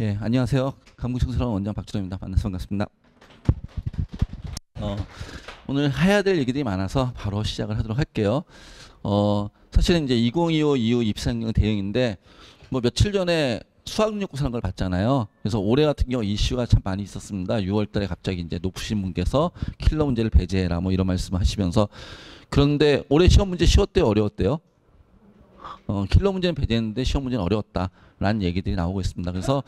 예, 안녕하세요. 감국청소년 원장 박준호입니다. 만나서 반갑습니다. 오늘 해야 될 얘기들이 많아서 바로 시작을 하도록 할게요. 사실은 이제 2025 이후 입시학년 대응인데 뭐 며칠 전에 수학연구소라는 걸 봤잖아요. 그래서 올해 같은 경우 이슈가 참 많이 있었습니다. 6월 달에 갑자기 이제 높으신 분께서 킬러 문제를 배제해라 뭐 이런 말씀을 하시면서, 그런데 올해 시험 문제 쉬웠대요, 어려웠대요? 킬러 문제는 배제했는데 시험 문제는 어려웠다라는 얘기들이 나오고 있습니다. 그래서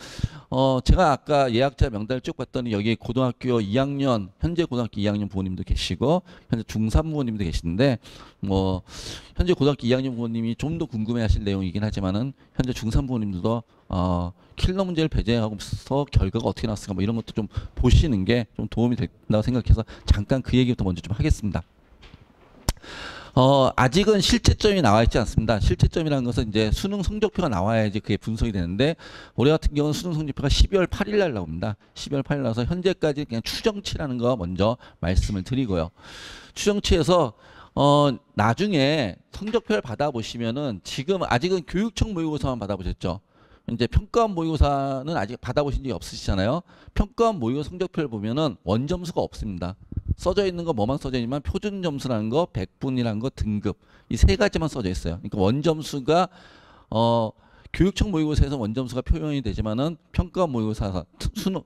제가 아까 예약자 명단을 쭉 봤더니 여기 고등학교 2학년, 현재 고등학교 2학년 부모님도 계시고 현재 중3 부모님도 계시는데, 뭐 현재 고등학교 2학년 부모님이 좀 더 궁금해하실 내용이긴 하지만은 현재 중3 부모님들도 킬러 문제를 배제하고서 결과가 어떻게 나왔을까 뭐 이런 것도 좀 보시는 게 좀 도움이 된다고 생각해서 잠깐 그 얘기부터 먼저 좀 하겠습니다. 아직은 실제점이 나와 있지 않습니다. 실제점이라는 것은 이제 수능 성적표가 나와야지 그게 분석이 되는데, 올해 같은 경우는 수능 성적표가 12월 8일 날 나옵니다. 12월 8일 나서 현재까지 그냥 추정치라는 거 먼저 말씀을 드리고요. 추정치에서 나중에 성적표를 받아보시면은, 지금 아직은 교육청 모의고사만 받아보셨죠. 이제 평가원 모의고사는 아직 받아보신 적이 없으시잖아요. 평가원 모의고사 성적표를 보면은 원점수가 없습니다. 써져 있는 거 뭐만 써져 있냐면 표준 점수라는 거, 100분이라는 거, 등급, 이 세 가지만 써져 있어요. 그러니까 원점수가 교육청 모의고사에서 원점수가 표현이 되지만은 평가원 모의고사,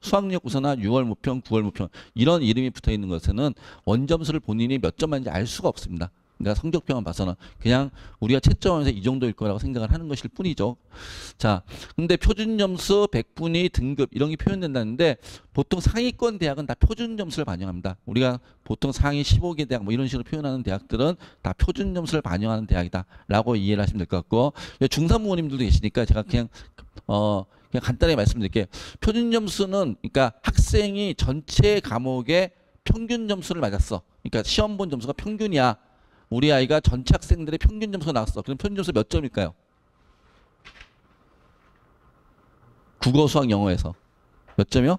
수학연구소나 6월 모평, 9월 모평 이런 이름이 붙어 있는 것에는 원점수를 본인이 몇 점 맞는지 알 수가 없습니다. 그러니까 성적표만 봐서는 그냥 우리가 채점하면서 이 정도일 거라고 생각을 하는 것일 뿐이죠. 자, 근데 표준 점수, 100분위, 등급 이런 게 표현된다는데, 보통 상위권 대학은 다 표준 점수를 반영합니다. 우리가 보통 상위 15개 대학 뭐 이런 식으로 표현하는 대학들은 다 표준 점수를 반영하는 대학이다라고 이해를 하시면 될 것 같고, 중3 부모님들도 계시니까 제가 그냥 간단하게 말씀드릴게요. 표준 점수는 그러니까 학생이 전체 과목의 평균 점수를 맞았어. 그러니까 시험 본 점수가 평균이야. 우리 아이가 전체 학생들의 평균 점수가 나왔어. 그럼 평균 점수 몇 점일까요? 국어, 수학, 영어에서 몇 점이요?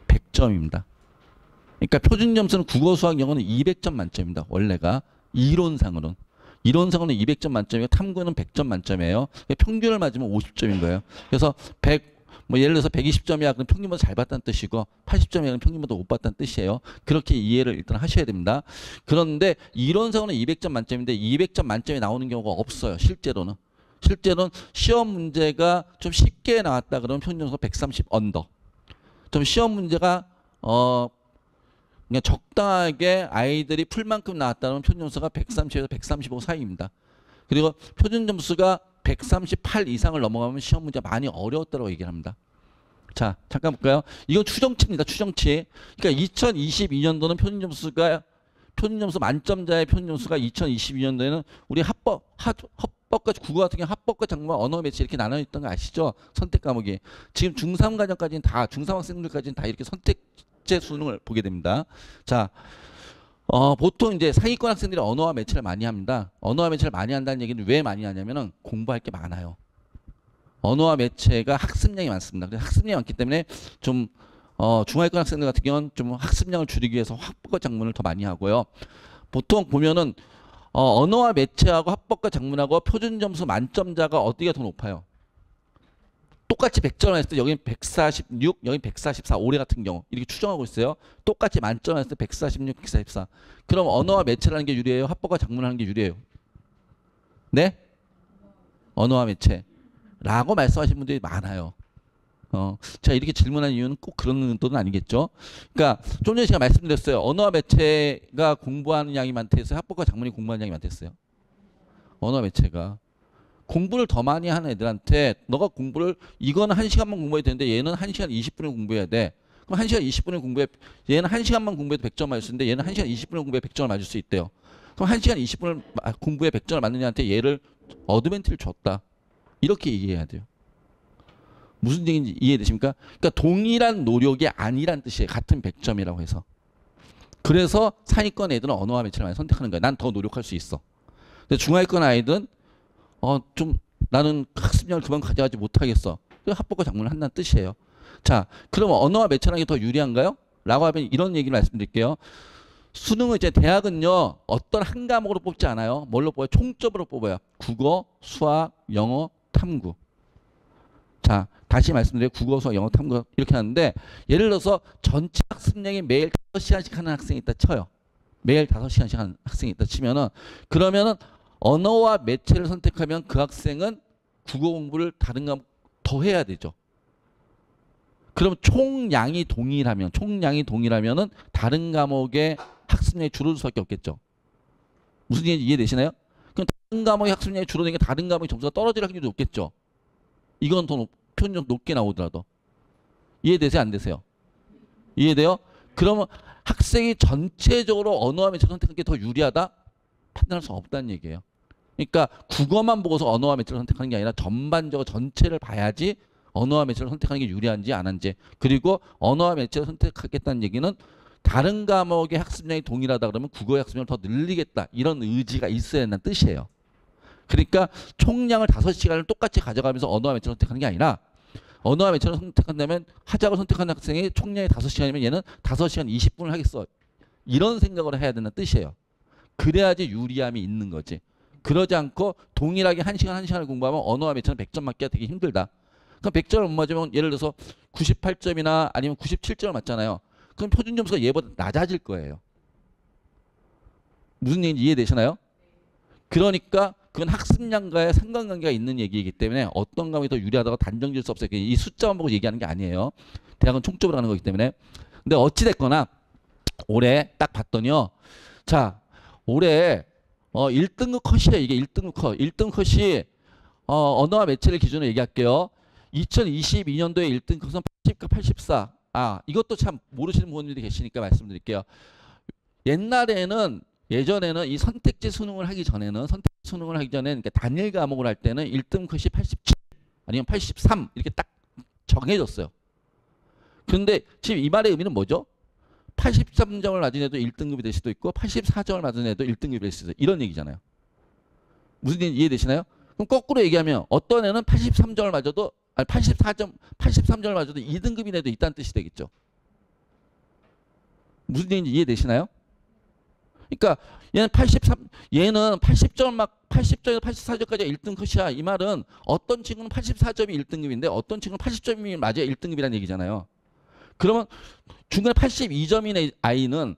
100점입니다. 그러니까 표준 점수는 국어, 수학, 영어는 200점 만점입니다. 원래가 이론상으로는 200점 만점이고 탐구는 100점 만점이에요. 그러니까 평균을 맞으면 50점인 거예요. 그래서 100 뭐 예를 들어서 120점이야 그럼 평균보다 잘 봤다는 뜻이고, 80점이야 그럼 평균보다 못 봤다는 뜻이에요. 그렇게 이해를 일단 하셔야 됩니다. 그런데 이론상으로는 200점 만점인데 200점 만점이 나오는 경우가 없어요. 실제로는 시험 문제가 좀 쉽게 나왔다 그러면 평균 점수가 130 언더. 좀 시험 문제가 그냥 적당하게 아이들이 풀 만큼 나왔다 그러면 평균 점수가 130에서 135 사이입니다. 그리고 표준 점수가 138 이상을 넘어가면 시험 문제 많이 어려웠다고 얘기를 합니다. 자, 잠깐 볼까요? 이건 추정치입니다. 추정치. 그러니까 2022년도는 표준 점수 만점자의 표준 점수가 2022년도에는 우리 합법과 국어 같은 경우 합법과 작문, 언어 매체 이렇게 나눠 있던 거 아시죠? 선택 과목이. 지금 중3 과정까지는 다, 중3 학생들까지는 다 이렇게 선택제 수능을 보게 됩니다. 자, 보통 이제 상위권 학생들이 언어와 매체를 많이 합니다. 언어와 매체를 많이 한다는 얘기는 왜 많이 하냐면은 공부할 게 많아요. 언어와 매체가 학습량이 많습니다. 그래서 학습량이 많기 때문에 좀 중하위권 학생들 같은 경우는 좀 학습량을 줄이기 위해서 합법과 작문을 더 많이 하고요. 보통 보면은 언어와 매체하고 합법과 작문하고 표준 점수 만점자가 어디가 더 높아요? 똑같이 100점 했을 때 여기는 146, 여기는 144. 올해 같은 경우 이렇게 추정하고 있어요. 똑같이 만점 했을 때 146, 144. 그럼 언어와 매체라는 게 유리해요? 합법과 작문하는 게 유리해요? 네? 언어와 매체. 라고 말씀하시는 분들이 많아요. 제가 이렇게 질문한 이유는 꼭 그런 의도는 아니겠죠. 그러니까 좀 전에 제가 말씀드렸어요. 언어와 매체가 공부하는 양이 많댔어요? 합법과 작문이 공부하는 양이 많댔어요? 언어와 매체가. 공부를 더 많이 하는 애들한테 너가 공부를, 이거는 1시간만 공부해야 되는데 얘는 1시간 20분을 공부해야 돼. 그럼 1시간 20분을 공부해, 얘는 1시간만 공부해도 100점 맞을 수 있는데 얘는 1시간 20분을 공부해 100점을 맞을 수 있대요. 그럼 1시간 20분을 공부해 100점을 맞는 애한테 얘를 어드밴티를 줬다. 이렇게 이해해야 돼요. 무슨 얘기인지 이해되십니까? 그러니까 동일한 노력이 아니란 뜻이에요. 같은 100점이라고 해서. 그래서 상위권 애들은 언어와 매체를 많이 선택하는 거야. 난 더 노력할 수 있어. 근데 중하위권 아이들은 좀 나는 학습량을 그만 가져가지 못하겠어. 합법과 작문을 한다는 뜻이에요. 자, 그럼 언어와 매체라는 게 더 유리한가요? 라고 하면 이런 얘기를 말씀드릴게요. 수능은 이제 대학은요, 어떤 한 과목으로 뽑지 않아요. 뭘로 뽑아요? 총점으로 뽑아요. 국어, 수학, 영어, 탐구. 자, 다시 말씀드려요. 국어, 수학, 영어, 탐구 이렇게 하는데 예를 들어서 전체 학습량이 매일 5시간씩 하는 학생이 있다 쳐요. 매일 5시간씩 하는 학생이 있다 치면은 그러면은 언어와 매체를 선택하면 그 학생은 국어 공부를 다른 과목 더 해야 되죠. 그럼 총량이 동일하면은 다른 과목의 학습량이 줄어들 수밖에 없겠죠. 무슨 얘기인지 이해되시나요? 그럼 다른 과목의 학습량이 줄어드니까 다른 과목의 점수가 떨어질 확률이 높겠죠. 이건 더 표준점 높게 나오더라도. 이해되세요? 안 되세요? 이해돼요? 그러면 학생이 전체적으로 언어와 매체를 선택하는 게 더 유리하다? 판단할 수 없다는 얘기예요. 그러니까 국어만 보고서 언어와 매체를 선택하는 게 아니라 전반적으로 전체를 봐야지 언어와 매체를 선택하는 게 유리한지 안 한지. 그리고 언어와 매체를 선택하겠다는 얘기는 다른 과목의 학습량이 동일하다 그러면 국어의 학습량을 더 늘리겠다. 이런 의지가 있어야 한다는 뜻이에요. 그러니까 총량을 5시간을 똑같이 가져가면서 언어와 매체를 선택하는 게 아니라 언어와 매체를 선택한다면 하작을 선택하는 학생이 총량이 5시간이면 얘는 5시간 20분을 하겠어. 이런 생각을 해야 된다는 뜻이에요. 그래야지 유리함이 있는 거지. 그러지 않고 동일하게 1시간을 공부하면 언어와 매체는 100점 맞기가 되게 힘들다. 그럼 100점을 못 맞으면 예를 들어서 98점이나 아니면 97점을 맞잖아요. 그럼 표준 점수가 얘보다 낮아질 거예요. 무슨 얘기인지 이해되시나요? 그러니까 그건 학습량과의 상관관계가 있는 얘기이기 때문에 어떤 과목이 더 유리하다고 단정 지을 수 없어요. 이 숫자만 보고 얘기하는 게 아니에요. 대학은 총적으로 하는 거기 때문에. 근데 어찌됐거나 올해 딱 봤더니요. 자, 올해 1등급 컷이에요. 이게 1등급 컷. 1등급 컷이 언어와 매체를 기준으로 얘기할게요. 2022년도에 1등급 컷은 80과 84. 이것도 참 모르시는 부모님들이 계시니까 말씀드릴게요. 예전에는 이 선택지 수능을 하기 전에는 그러니까 단일 과목을 할 때는 1등 컷이 87 아니면 83 이렇게 딱 정해졌어요. 그런데 지금 이 말의 의미는 뭐죠? 83점을 맞은 애도 1등급이 될 수도 있고 84점을 맞은 애도 1등급이 될 수도 있어요. 이런 얘기잖아요. 무슨 얘기인지 이해되시나요? 그럼 거꾸로 얘기하면 어떤 애는 83점을 맞아도 83점을 맞아도 2등급인 애도 있다는 뜻이 되겠죠. 무슨 얘기인지 이해되시나요? 그러니까 얘는 80점에서 84점까지 1등 컷이야. 이 말은 어떤 친구는 84점이 1등급인데 어떤 친구는 80점이 맞아야 1등급이라는 얘기잖아요. 그러면 중간에 82점인 아이는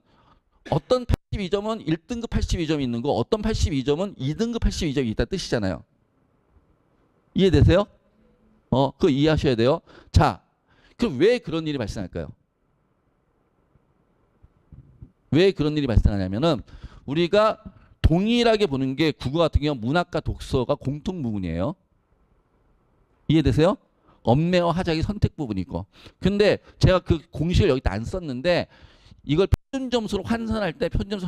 어떤 82점은 1등급 82점이 있는 거 어떤 82점은 2등급 82점이 있다는 뜻이잖아요. 이해되세요? 그거 이해하셔야 돼요. 자, 그럼 왜 그런 일이 발생할까요? 왜 그런 일이 발생하냐면은 우리가 동일하게 보는 게 국어 같은 경우 문학과 독서가 공통 부분이에요. 이해되세요? 엄매와 하작이 선택 부분이고. 근데 제가 그 공식을 여기다 안 썼는데 이걸 표준 점수로 환산할 때 표준 점수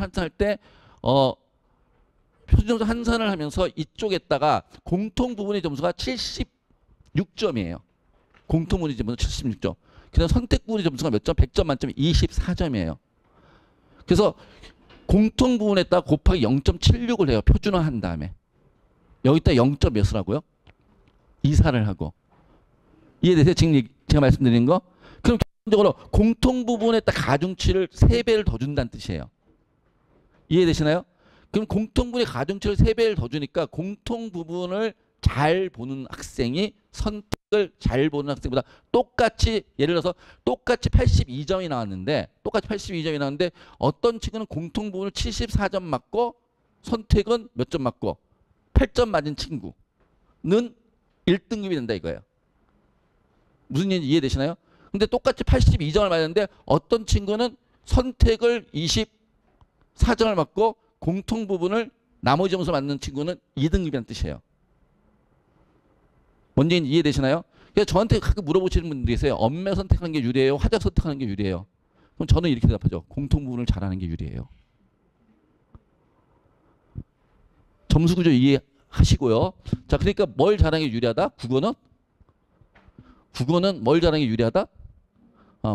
환산을 하면서 이쪽에다가 공통 부분의 점수가 76점이에요. 공통 부분의 점수는 76점. 그다음 선택 부분의 점수가 몇 점? 100점 만점에 24점이에요. 그래서 공통 부분에다 곱하기 0.76을 해요. 표준화한 다음에. 여기다 0. 몇이라고요? 이사를 하고. 이해되세요? 지금 제가 말씀드린 거? 그럼 기본적으로 공통 부분에다 가중치를 3배를 더 준다는 뜻이에요. 이해되시나요? 그럼 공통 부분의 가중치를 3배를 더 주니까 공통 부분을 잘 보는 학생이 선택을 잘 보는 학생보다 똑같이 예를 들어서 똑같이 82점이 나왔는데 어떤 친구는 공통 부분을 74점 맞고 선택은 몇 점 맞고 8점 맞은 친구는 1등급이 된다 이거예요. 무슨 얘기인지 이해되시나요? 근데 똑같이 82점을 맞았는데 어떤 친구는 선택을 24점을 맞고 공통 부분을 나머지 점수 맞는 친구는 2등급이라는 뜻이에요. 뭔지 이해되시나요? 그래서 저한테 가끔 물어보시는 분들이 있어요. 엄매 선택하는 게 유리해요? 하작 선택하는 게 유리해요? 그럼 저는 이렇게 대답하죠. 공통 부분을 잘하는 게 유리해요. 점수 구조 이해하시고요. 자, 그러니까 뭘 잘하는 게 유리하다? 국어는 뭘 잘하는 게 유리하다?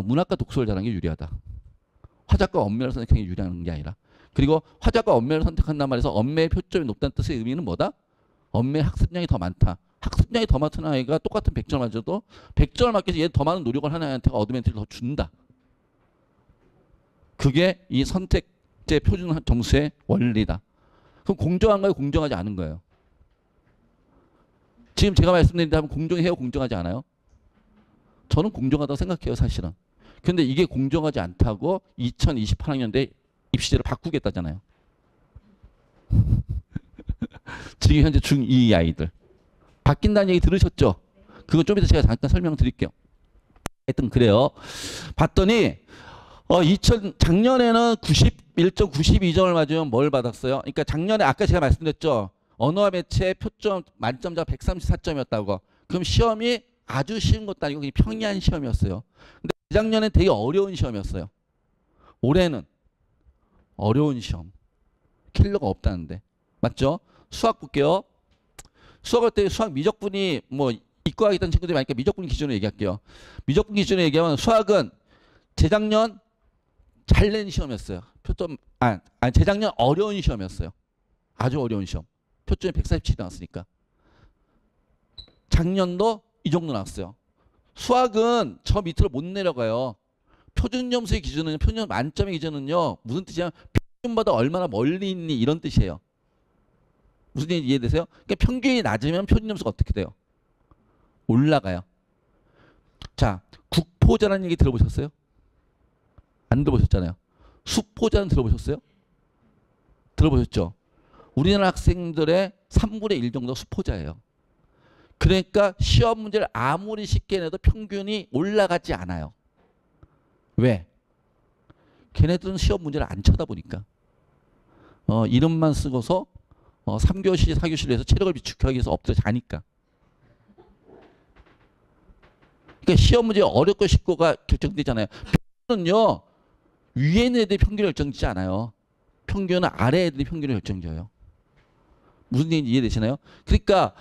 문학과 독서를 잘하는 게 유리하다. 화작과 엄매를 선택하는 게 유리한 게 아니라. 그리고 화작과 엄매를 선택한다는 말에서 엄매의 표점이 높다는 뜻의 의미는 뭐다? 엄매의 학습량이 더 많다. 학습량이 더 많은 아이가 똑같은 100점을 맞아도 100점을 맞기 위해서 얘 더 많은 노력을 하는 아이한테 어드밴티지를 더 준다. 그게 이 선택제 표준 점수의 원리다. 그럼 공정한가요? 공정하지 않은 거예요? 지금 제가 말씀드린 데 하면 공정해요? 공정하지 않아요? 저는 공정하다고 생각해요, 사실은. 근데 이게 공정하지 않다고 2028학년대 입시제를 바꾸겠다잖아요. 지금 현재 중2 아이들. 바뀐다는 얘기 들으셨죠? 그거 좀 이따 제가 잠깐 설명드릴게요. 하여튼 그래요. 봤더니 작년에는 91점, 92점을 맞으면 뭘 받았어요? 그러니까 작년에 아까 제가 말씀드렸죠. 언어와 매체 표점 만점자가 134점이었다고. 그럼 시험이 아주 쉬운 것도 아니고 그냥 평이한 시험이었어요. 근데 작년에 되게 어려운 시험이었어요. 올해는 어려운 시험. 킬러가 없다는데. 맞죠? 수학 볼게요. 수학할 때 수학 미적분이 뭐 이과 있던 친구들이 많으니까 미적분 기준으로 얘기할게요. 미적분 기준으로 얘기하면 수학은 재작년 잘 낸 시험이었어요. 표점 재작년 어려운 시험이었어요. 아주 어려운 시험. 표점이 147이 나왔으니까. 작년도 이 정도 나왔어요. 수학은 저 밑으로 못 내려가요. 표준점수의 기준은 표준 만점의 기준은요. 무슨 뜻이냐면 평균보다 얼마나 멀리 있니 이런 뜻이에요. 무슨 얘기 이해되세요? 그러니까 평균이 낮으면 표준점수가 어떻게 돼요? 올라가요. 자, 국포자라는 얘기 들어보셨어요? 안 들어보셨잖아요. 수포자는 들어보셨어요? 들어보셨죠? 우리나라 학생들의 3분의 1 정도 수포자예요. 그러니까 시험 문제를 아무리 쉽게 내도 평균이 올라가지 않아요. 왜? 걔네들은 시험 문제를 안 쳐다보니까. 이름만 쓰고서 3교시, 4교시를 해서 체력을 비축하기 위해서 엎드려 자니까. 그러니까 시험 문제 어렵고 쉽고가 결정되잖아요. 평균은요. 위에 있는 애들이 평균을 결정짓지 않아요. 평균은 아래 애들이 평균을 결정져요. 무슨 얘기인지 이해되시나요? 그러니까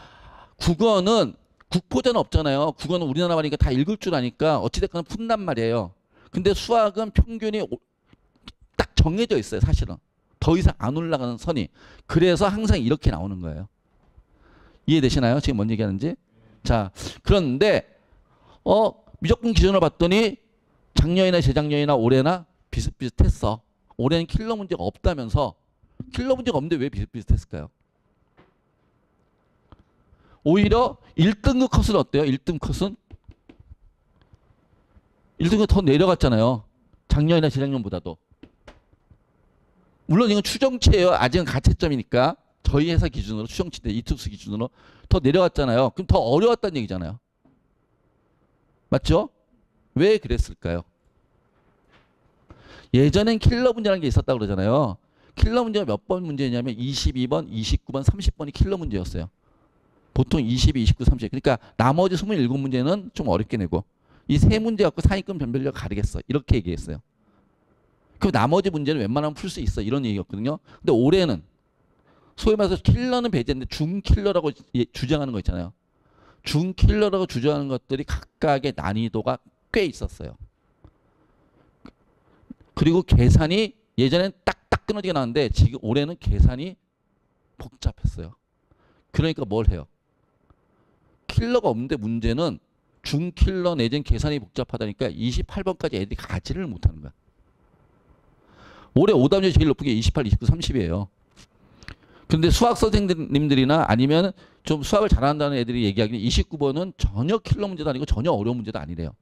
국어는 국포자는 없잖아요. 국어는 우리나라 말이니까 다 읽을 줄 아니까 어찌됐건 푼단 말이에요. 근데 수학은 평균이 딱 정해져 있어요. 사실은. 더 이상 안 올라가는 선이. 그래서 항상 이렇게 나오는 거예요. 이해되시나요? 지금 뭔 얘기하는지? 자, 그런데 미적분 기준으로 봤더니 작년이나 재작년이나 올해나 비슷비슷했어. 올해는 킬러 문제가 없다면서. 킬러 문제가 없는데 왜 비슷비슷했을까요? 오히려 1등급 컷은 어때요? 1등 컷은? 1등급 더 내려갔잖아요. 작년이나 재작년보다도. 물론 이건 추정치예요. 아직은 가채점이니까. 저희 회사 기준으로 추정치인데 이투스 기준으로 더 내려갔잖아요. 그럼 더 어려웠다는 얘기잖아요. 맞죠? 왜 그랬을까요? 예전엔 킬러 문제라는 게 있었다고 그러잖아요. 킬러 문제가 몇 번 문제냐면 22번, 29번, 30번이 킬러 문제였어요. 보통 22, 29, 30. 그러니까 나머지 27문제는 좀 어렵게 내고 이 세 문제 갖고 상위권 변별력 가르겠어. 이렇게 얘기했어요. 그 나머지 문제는 웬만하면 풀 수 있어. 이런 얘기였거든요. 근데 올해는 소위 말해서 킬러는 배제했는데 중킬러라고 주장하는 거 있잖아요. 중킬러라고 주장하는 것들이 각각의 난이도가 꽤 있었어요. 그리고 계산이 예전엔 딱딱 끊어지게 나왔는데 지금 올해는 계산이 복잡했어요. 그러니까 뭘 해요? 킬러가 없는데 문제는 중킬러 내지는 계산이 복잡하다니까 28번까지 애들이 가지를 못하는 거야. 올해 오답률이 제일 높은 게 28, 29, 30이에요. 근데 수학 선생님들이나 아니면 좀 수학을 잘한다는 애들이 얘기하기는 29번은 전혀 킬러 문제도 아니고 전혀 어려운 문제도 아니래요.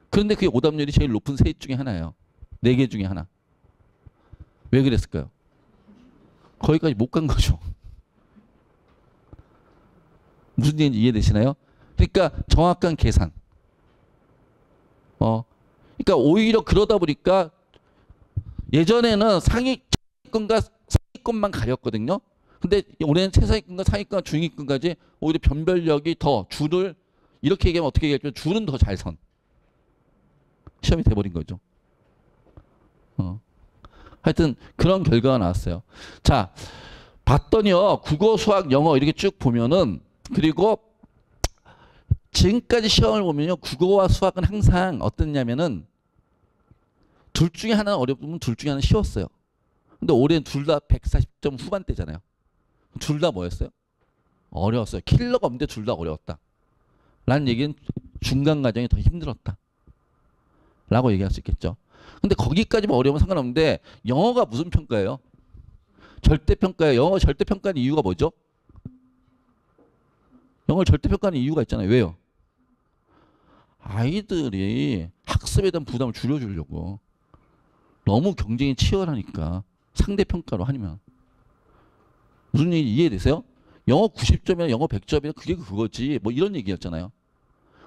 그런데 그게 오답률이 제일 높은 셋 중에 하나예요. 4개 중에 하나. 왜 그랬을까요? 거기까지 못 간 거죠. 무슨 얘기인지 이해되시나요? 그러니까 정확한 계산. 그러니까 오히려 그러다 보니까 예전에는 상위권과 상위권만 가렸거든요. 근데 올해는 최상위권과 상위권, 중위권까지 오히려 변별력이 더 줄을 이렇게 얘기하면 어떻게 얘기할까요? 줄은 더 잘 선. 시험이 돼버린 거죠. 하여튼 그런 결과가 나왔어요. 자, 봤더니요. 국어, 수학, 영어 이렇게 쭉 보면은 그리고 지금까지 시험을 보면요. 국어와 수학은 항상 어떻냐면은 둘 중에 하나는 어렵으면 둘 중에 하나는 쉬웠어요. 근데 올해는 둘 다 140점 후반대잖아요. 둘 다 뭐였어요? 어려웠어요. 킬러가 없는데 둘 다 어려웠다. 라는 얘기는 중간 과정이 더 힘들었다. 라고 얘기할 수 있겠죠. 근데 거기까지만 어려우면 상관없는데 영어가 무슨 평가예요? 절대평가예요. 영어 절대평가하는 이유가 뭐죠? 영어를 절대평가하는 이유가 있잖아요. 왜요? 아이들이 학습에 대한 부담을 줄여주려고. 너무 경쟁이 치열하니까 상대평가로 하면. 무슨 얘기 이해되세요? 영어 90점이나 영어 100점이나 그게 그거지. 뭐 이런 얘기였잖아요.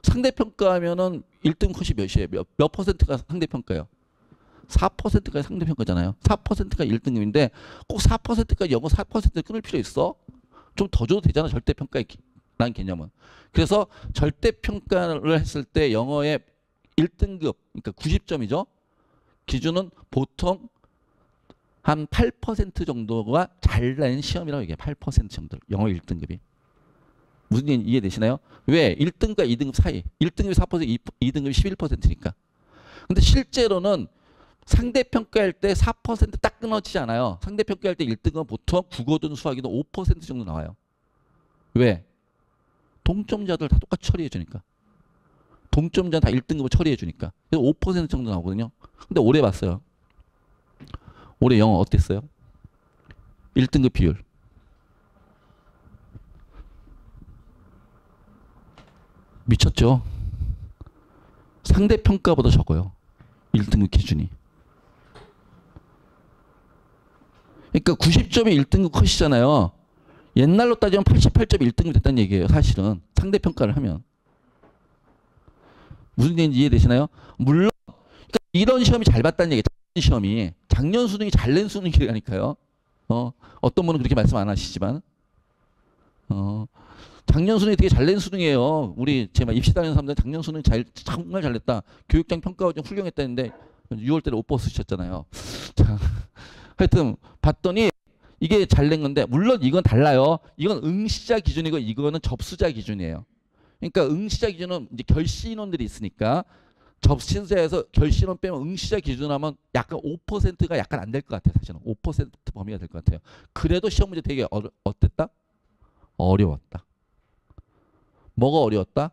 상대평가하면은 1등 컷이 몇이에요? 몇 퍼센트가 상대평가예요? 4%가 상대평가잖아요. 4%가 1등급인데 꼭 4%가 영어 4% 끊을 필요 있어? 좀 더 줘도 되잖아. 절대평가라는 개념은. 그래서 절대평가를 했을 때 영어의 1등급, 그러니까 90점이죠. 기준은 보통 한 8% 정도가 잘 낸 시험이라고 얘기해요. 8% 정도. 영어 1등급이. 무슨 얘기 이해되시나요? 왜? 1등급과 2등급 사이. 1등급이 4%, 2등급이 11%니까. 근데 실제로는 상대평가할 때 4%딱 끊어지지 않아요. 상대평가할 때 1등급은 보통 국어든 수학이든 5% 정도 나와요. 왜? 동점자들 다 똑같이 처리해 주니까. 동점자 다 1등급을 처리해 주니까. 그래서 5% 정도 나오거든요. 근데 올해 봤어요. 올해 영어 어땠어요? 1등급 비율. 미쳤죠? 상대평가보다 적어요. 1등급 기준이. 그러니까 90점이 1등급 컷이잖아요. 옛날로 따지면 88점 1등급 됐다는 얘기예요. 사실은. 상대평가를 하면. 무슨 얘기인지 이해되시나요? 물론 그러니까 이런 시험이 잘 봤다는 얘기예요. 시험이. 작년 수능이 잘 낸 수능이라니까요. 어떤 분은 그렇게 말씀 안 하시지만. 작년 수능이 되게 잘 낸 수능이에요. 우리 제가 입시 다니는 사람들 작년 수능 정말 잘 냈다. 교육장 평가가 좀 훌륭했다는데 6월 달에 옷 벗으셨잖아요. 자, 하여튼 봤더니 이게 잘 낸 건데 물론 이건 달라요. 이건 응시자 기준이고 이거는 접수자 기준이에요. 그러니까 응시자 기준은 이제 결시 인원들이 있으니까 접수자에서 결시 인원 빼면 응시자 기준 하면 약간 5%가 약간 안 될 것 같아요. 사실은 5% 범위가 될 것 같아요. 그래도 시험 문제 되게 어땠다? 어려웠다. 뭐가 어려웠다?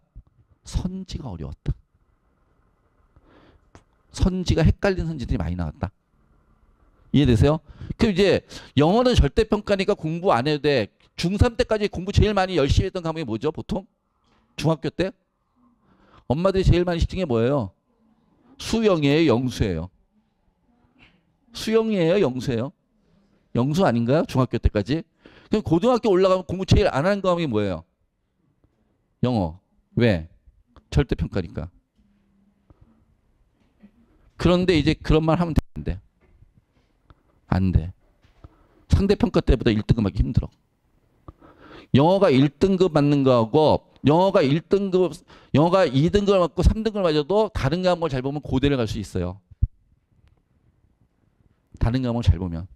선지가 어려웠다. 선지가 헷갈린 선지들이 많이 나왔다. 이해되세요? 그럼 이제 영어는 절대평가니까 공부 안 해도 돼. 중3 때까지 공부 제일 많이 열심히 했던 과목이 뭐죠? 보통? 중학교 때? 엄마들이 제일 많이 시킨 게 뭐예요? 수영이에요? 영수예요? 수영이에요? 영수예요? 영수 아닌가요? 중학교 때까지? 그럼 고등학교 올라가면 공부 제일 안 하는 과목이 뭐예요? 영어. 왜? 절대평가니까. 그런데 이제 그런 말 하면 되는데. 안 돼. 상대평가 때보다 1등급 하기 힘들어. 영어가 1등급 맞는 거하고 영어가 1등급, 영어가 2등급을 맞고 3등급을 맞아도 다른 과목을 잘 보면 고대를 갈 수 있어요. 다른 과목을 잘 보면.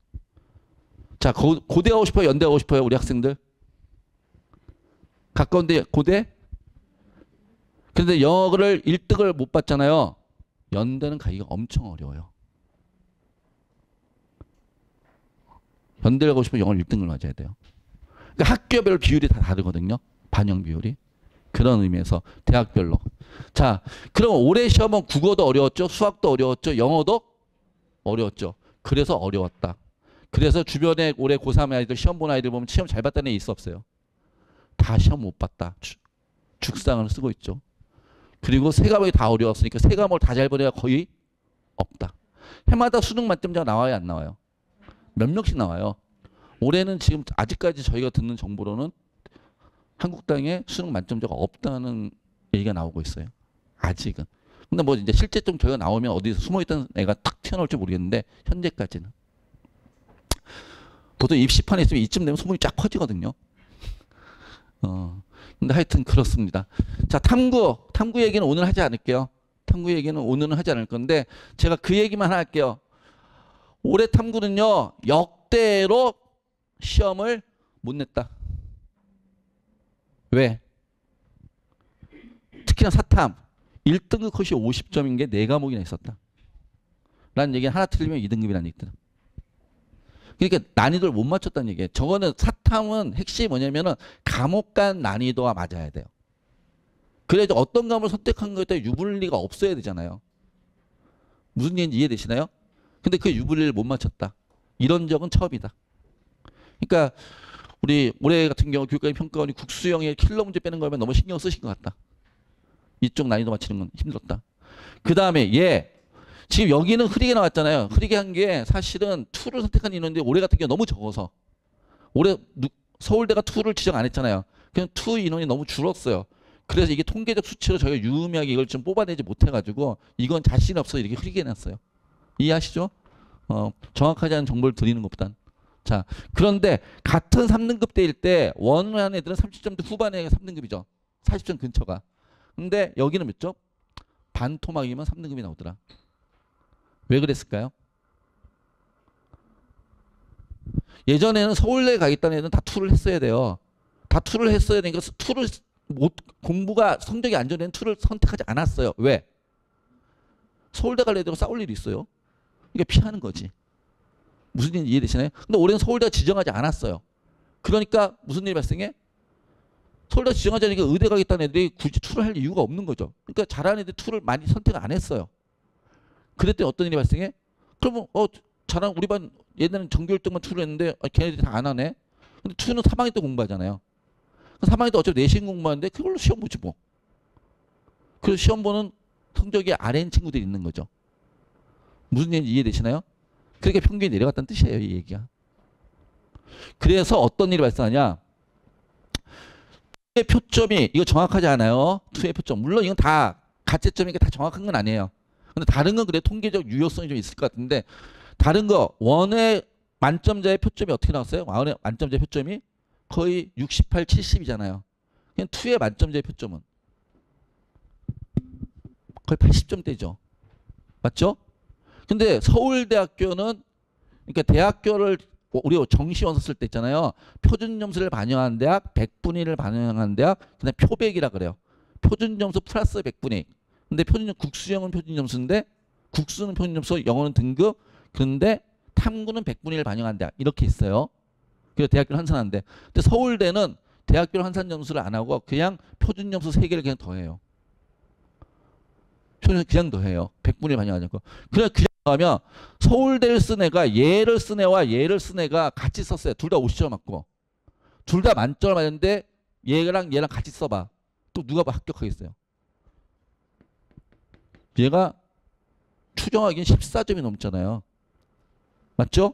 자, 고대 가고 싶어요? 연대 가고 싶어요? 우리 학생들? 가까운데 고대? 근데 영어를 1등을 못 봤잖아요. 연대는 가기가 엄청 어려워요. 연대를 가고 싶으면 영어를 1등을 맞아야 돼요. 그러니까 학교별 비율이 다 다르거든요. 반영 비율이. 그런 의미에서 대학별로. 자, 그럼 올해 시험은 국어도 어려웠죠. 수학도 어려웠죠. 영어도 어려웠죠. 그래서 어려웠다. 그래서 주변에 올해 고3 아이들 시험 본 아이들 보면 시험 잘 봤다는 애 있어 없어요? 다 시험 못 봤다. 죽상을 쓰고 있죠. 그리고 세 과목이 다 어려웠으니까 세 과목을 다 잘 보내가 거의 없다. 해마다 수능 만점자가 나와요, 안 나와요? 몇 명씩 나와요. 올해는 지금 아직까지 저희가 듣는 정보로는 한국당에 수능 만점자가 없다는 얘기가 나오고 있어요. 아직은. 근데 뭐 이제 실제 좀 저희가 나오면 어디서 숨어있던 애가 탁 튀어나올지 모르겠는데 현재까지는. 보통 입시판에 있으면 이쯤 되면 소문이 쫙 퍼지거든요. 근데 하여튼 그렇습니다. 자, 탐구 얘기는 오늘 하지 않을게요. 탐구 얘기는 오늘은 하지 않을 건데 제가 그 얘기만 하나 할게요. 올해 탐구는요, 역대로 시험을 못 냈다. 왜? 특히나 사탐. 1등급 컷이 50점인 게 4과목이나 있었다. 라는 얘기는 하나 틀리면 2등급이라는 얘기들. 그러니까 난이도를 못 맞췄다는 얘기예요. 저거는 사탐은 핵심이 뭐냐면은 과목 간 난이도가 맞아야 돼요. 그래야지 어떤 과목을 선택한 거에 따라 유불리가 없어야 되잖아요. 무슨 얘기인지 이해되시나요? 근데 그 유불리를 못 맞췄다. 이런 적은 처음이다. 그러니까 우리 올해 같은 경우 교육감님 평가원이 국수형의 킬러 문제 빼는 거면 너무 신경 쓰신 것 같다. 이쪽 난이도 맞추는 건 힘들었다. 그 다음에 얘 지금 여기는 흐리게 나왔잖아요. 흐리게 한 게 사실은 2를 선택한 인원인데 올해 같은 경우 너무 적어서 올해 서울대가 2를 지정 안 했잖아요. 그냥 2 인원이 너무 줄었어요. 그래서 이게 통계적 수치로 저희가 유의미하게 이걸 좀 뽑아내지 못해가지고 이건 자신 없어 이렇게 흐리게 해놨어요. 이해하시죠? 정확하지 않은 정보를 드리는 것보단. 자, 그런데 같은 3등급 대일 때 원하는 애들은 30점대 후반에 3등급이죠. 40점 근처가. 근데 여기는 몇 점? 반토막이면 3등급이 나오더라. 왜 그랬을까요? 예전에는 서울대 가겠다는 애들은 다 2를 했어야 돼요. 다 2를 했어야 되니까 2를 공부가 성적이 안 좋은 애는 2를 선택하지 않았어요. 왜? 서울대 갈 애들하고 싸울 일이 있어요. 그러니까 피하는 거지. 무슨 일인지 이해되시나요? 근데 올해는 서울대가 지정하지 않았어요. 그러니까 무슨 일이 발생해? 서울대가 지정하지 않으니까 의대 가겠다는 애들이 굳이 2를 할 이유가 없는 거죠. 그러니까 잘하는 애들 2를 많이 선택 안 했어요. 그랬더니 어떤 일이 발생해? 그러면 잘하는 우리 반 얘네는 전교 1등만 2를 했는데 걔네들이 다 안 하네. 근데 2는 3학년 때 공부하잖아요. 3학년 때 어차피 내신 공부하는데 그걸로 시험 보지 뭐. 그래서 시험 보는 성적이 아래인 친구들이 있는 거죠. 무슨 얘기인지 이해되시나요? 그러니까 평균이 내려갔다는 뜻이에요. 이 얘기가. 그래서 어떤 일이 발생하냐. 2의 표점이 이거 정확하지 않아요. 2의 표점. 물론 이건 다 가채점이니까 다 정확한 건 아니에요. 근데 다른 건 그래 통계적 유효성이 좀 있을 것 같은데 다른 거 원의 만점자의 표점이 어떻게 나왔어요? 원의 만점자의 표점이 거의 68, 70이잖아요. 그냥 2의 만점자의 표점은 거의 80점대죠. 맞죠? 근데 서울대학교는 그러니까 대학교를 우리 정시원 썼을 때 있잖아요. 표준점수를 반영한 대학, 100분의 1을 반영한 대학, 그다음 표백이라 그래요. 표준점수 플러스 100분의 1. 근데 국수형은 표준점수인데 국수는 표준점수, 영어는 등급. 그런데 탐구는 100분의 1을 반영한 대학. 이렇게 있어요. 그래서 대학교를 환산하는데. 근데 서울대는 대학교를 환산 점수를 안 하고 그냥 표준점수 3개를 그냥 더해요. 그냥 더해요. 100분의 1 반영하지 않고. 그냥 하면 서울대를 쓴 애가 얘를 쓴 애와 얘를 쓴 애가 같이 썼어요. 둘 다 50점 맞고. 둘 다 만점을 맞았는데 얘랑 같이 써봐. 또 누가 합격하겠어요? 얘가 추정하기엔 14점이 넘잖아요. 맞죠?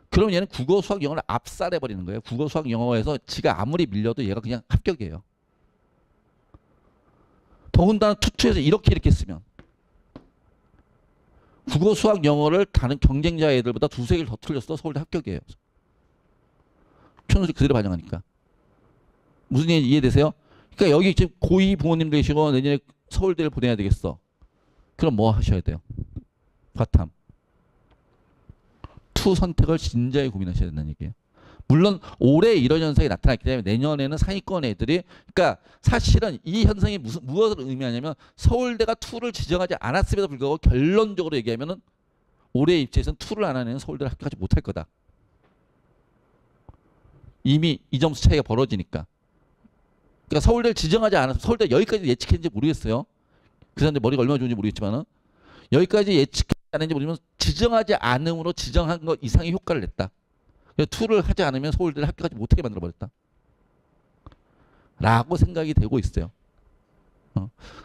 그럼 얘는 국어, 수학, 영어를 압살해버리는 거예요. 국어, 수학, 영어에서 지가 아무리 밀려도 얘가 그냥 합격이에요. 더군다나 투투에서 이렇게 쓰면 국어, 수학, 영어를 다른 경쟁자 애들보다 2-3개를 더 틀렸어 서울대 합격이에요. 표준점수 그대로 반영하니까. 무슨 얘기인지 이해되세요? 그러니까 여기 지금 고2 부모님 되시고 내년에 서울대를 보내야 되겠어. 그럼 뭐 하셔야 돼요? 과탐. 2 선택을 진지하게 고민하셔야 된다는 얘기예요. 물론 올해 이런 현상이 나타났기 때문에 내년에는 상위권 애들이 그러니까 사실은 이 현상이 무엇을 의미하냐면 서울대가 2를 지정하지 않았음에도 불구하고 결론적으로 얘기하면은 올해 입시에서는 2를 안 하는 서울대를 합격하지 못할 거다. 이미 이 점수 차이가 벌어지니까. 그러니까 서울대를 지정하지 않아서 서울대 여기까지 예측했는지 모르겠어요. 그 사람들 머리가 얼마나 좋은지 모르겠지만은 여기까지 예측하지 않았는지 모르면 지정하지 않음으로 지정한 것 이상의 효과를 냈다. 2를 하지 않으면 서울대를 합격하지 못하게 만들어버렸다. 라고 생각이 되고 있어요.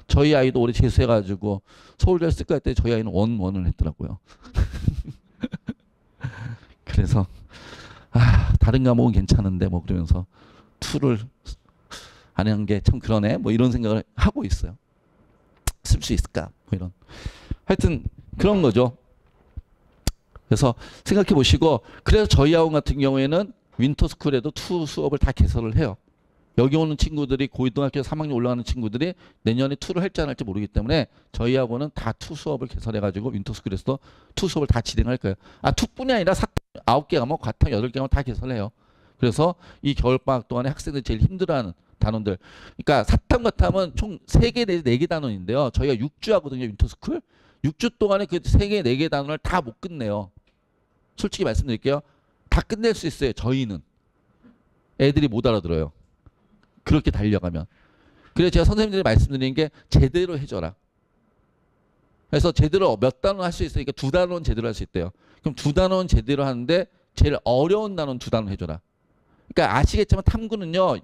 저희 아이도 올해 재수해가지고 서울대를 쓸까 했더니 저희 아이는 원을 했더라고요. 그래서 다른 과목은 괜찮은데 뭐 그러면서 2를 안 한 게 참 그러네 뭐 이런 생각을 하고 있어요. 쓸 수 있을까 뭐 이런. 하여튼 그런 거죠. 그래서 생각해 보시고 그래서 저희 학원 같은 경우에는 윈터스쿨에도 2 수업을 다 개설을 해요. 여기 오는 친구들이 고등학교 3학년 올라가는 친구들이 내년에 2를 할지 안 할지 모르기 때문에 저희 학원은 다 2 수업을 개설해가지고 윈터스쿨에서도 2 수업을 다 진행할 거예요. 2뿐이 아니라 9개 과목, 과탐 8개 과목 다 개설해요. 그래서 이 겨울방학 동안에 학생들이 제일 힘들어하는 단원들. 그러니까 사탐, 과탐은 총 3개, 4개 단원인데요. 저희가 6주 하거든요. 윈터스쿨. 6주 동안에 그 3개, 4개 단원을 다 못 끝내요. 솔직히 말씀드릴게요. 다 끝낼 수 있어요. 저희는. 애들이 못 알아들어요. 그렇게 달려가면. 그래서 제가 선생님들이 말씀드리는 게 제대로 해줘라. 그래서 제대로 몇 단원 할 수 있으니까 2단원 제대로 할 수 있대요. 그럼 2단원 제대로 하는데 제일 어려운 단원 2단원 해줘라. 그러니까 아시겠지만 탐구는요.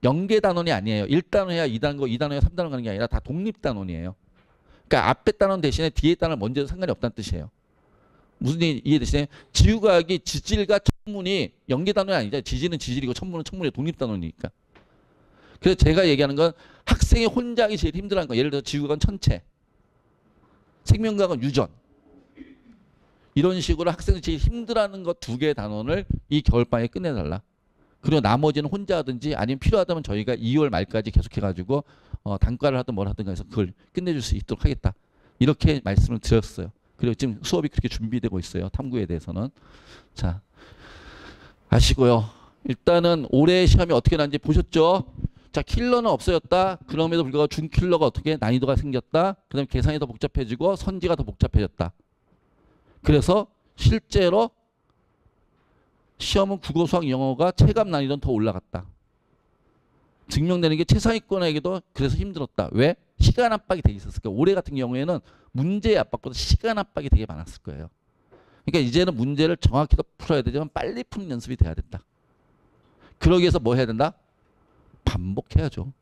연계 단원이 아니에요. 1단원 해야 2단원, 2단원 해야 3단원 가는 게 아니라 다 독립 단원이에요. 그러니까 앞에 단원 대신에 뒤에 단원 먼저 해도 상관이 없다는 뜻이에요. 무슨 이해되시나요? 지구과학이 지질과 천문이 연계 단원이 아니죠. 지질은 지질이고 천문은 천문의 독립 단원이니까. 그래서 제가 얘기하는 건 학생이 혼자 하기 제일 힘들어하는 거. 예를 들어 지구과학은 천체, 생명과학은 유전. 이런 식으로 학생이 제일 힘들어하는 것 2개의 단원을 이 겨울방학에 끝내달라. 그리고 나머지는 혼자 하든지 아니면 필요하다면 저희가 2월 말까지 계속해가지고 단과를 하든 뭘 하든 해서 그걸 끝내줄 수 있도록 하겠다. 이렇게 말씀을 드렸어요. 그리고 지금 수업이 그렇게 준비되고 있어요. 탐구에 대해서는. 자, 아시고요. 일단은 올해 시험이 어떻게 나는지 보셨죠? 자, 킬러는 없어졌다. 그럼에도 불구하고 준킬러가 어떻게 난이도가 생겼다. 그 다음에 계산이 더 복잡해지고 선지가 더 복잡해졌다. 그래서 실제로 시험은 국어, 수학, 영어가 체감 난이도는 더 올라갔다. 증명되는 게 최상위권에게도 그래서 힘들었다. 왜? 시간 압박이 되게 있었을 거예요. 올해 같은 경우에는 문제의 압박보다 시간 압박이 되게 많았을 거예요. 그러니까 이제는 문제를 정확히 더 풀어야 되지만 빨리 푸는 연습이 돼야 된다. 그러기 위해서 뭐 해야 된다? 반복해야죠.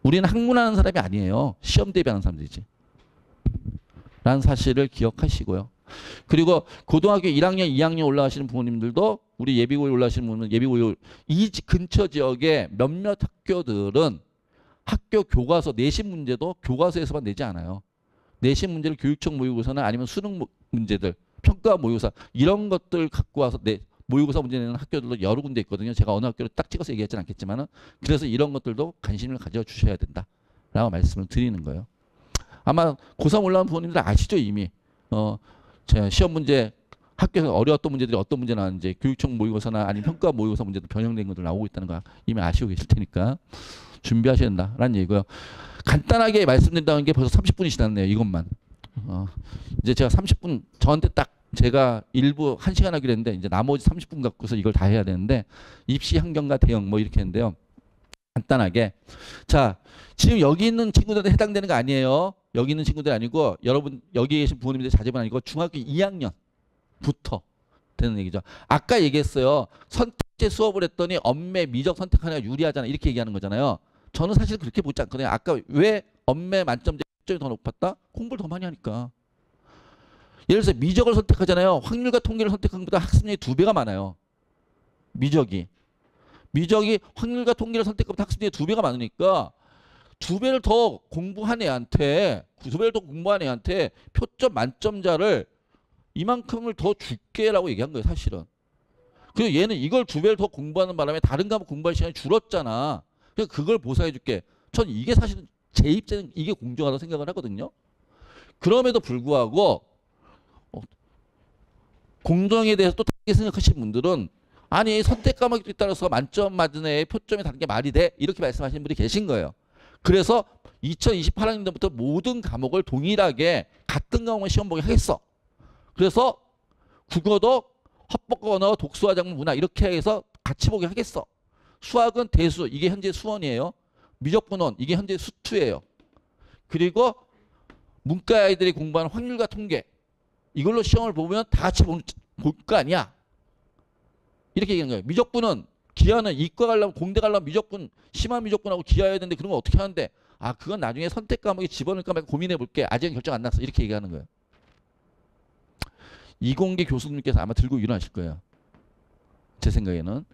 우리는 학문하는 사람이 아니에요. 시험 대비하는 사람들이지. 라는 사실을 기억하시고요. 그리고 고등학교 1학년, 2학년 올라가시는 부모님들도 우리 예비고일 올라가시는 분은 예비고일 이 근처 지역의 몇몇 학교들은 학교 교과서 내신 문제도 교과서에서만 내지 않아요. 내신 문제를 교육청 모의고사나 아니면 수능 문제들, 평가 모의고사 이런 것들 갖고 와서 모의고사 문제 내는 학교들도 여러 군데 있거든요. 제가 어느 학교를 딱 찍어서 얘기하지는 않겠지만은 그래서 이런 것들도 관심을 가져주셔야 된다라고 말씀을 드리는 거예요. 아마 고3 올라온 부모님들 아시죠 이미. 제가 시험 문제 학교에서 어려웠던 문제들이 어떤 문제 나왔는지 교육청 모의고사나 아니면 평가 모의고사 문제도 변형된 것들 나오고 있다는 거 이미 아시고 계실 테니까 준비하셔야 된다라는 얘기고요. 간단하게 말씀드린다는 게 벌써 30분이 지났네요. 이것만. 이제 제가 30분 저한테 딱 제가 일부 1시간 하기로 했는데 이제 나머지 30분 갖고서 이걸 다 해야 되는데 입시 환경과 대응 뭐 이렇게 했는데요. 간단하게 자 지금 여기 있는 친구들한테 해당되는 거 아니에요. 여기 있는 친구들 아니고 여러분 여기 계신 부모님들 자제분 아니고 중학교 2학년부터 되는 얘기죠. 아까 얘기했어요. 선택제 수업을 했더니 엄매 미적 선택하느라 유리하잖아 이렇게 얘기하는 거잖아요. 저는 사실 그렇게 보지 않거든요. 아까 왜 엄매 만점제 점이 더 높았다? 공부를 더 많이 하니까. 예를 들어서 미적을 선택하잖아요. 확률과 통계를 선택한 것보다 학습량이 2배가 많아요. 미적이 확률과 통계를 선택한 것보다 학습량이 2배가 많으니까 2배를 더 공부한 애한테 표점 만점자를 이만큼을 더 줄게라고 얘기한 거예요. 사실은. 그리고 얘는 이걸 2배를 더 공부하는 바람에 다른 과목 공부할 시간이 줄었잖아. 그래서 그걸 보상해 줄게. 전 이게 사실은 제 입장은 이게 공정하다고 생각을 하거든요. 그럼에도 불구하고 공정에 대해서 또 다르게 생각하시는 분들은 아니 선택 과목에 따라서 만점 맞은 애의 표점이 다른 게 말이 돼? 이렇게 말씀하시는 분이 계신 거예요. 그래서 2028학년도부터 모든 과목을 동일하게 같은 과목만 시험 보게 하겠어. 그래서 국어도 화법과 언어, 독수와 작문, 문화 이렇게 해서 같이 보게 하겠어. 수학은 대수, 이게 현재 수원이에요. 미적분원, 이게 현재 수투예요. 그리고 문과 아이들이 공부하는 확률과 통계 이걸로 시험을 보면 다 같이 볼 거 아니야. 이렇게 얘기하는 거예요. 미적분은 기하는 이과 가려면 공대 가려면 미적분 심한 미적분하고 기하해야 되는데 그런 거 어떻게 하는데 그건 나중에 선택 과목에 집어넣을까 말까 고민해 볼게. 아직은 결정 안 났어. 이렇게 얘기하는 거예요. 이공계 교수님께서 아마 들고 일어나실 거예요. 제 생각에는.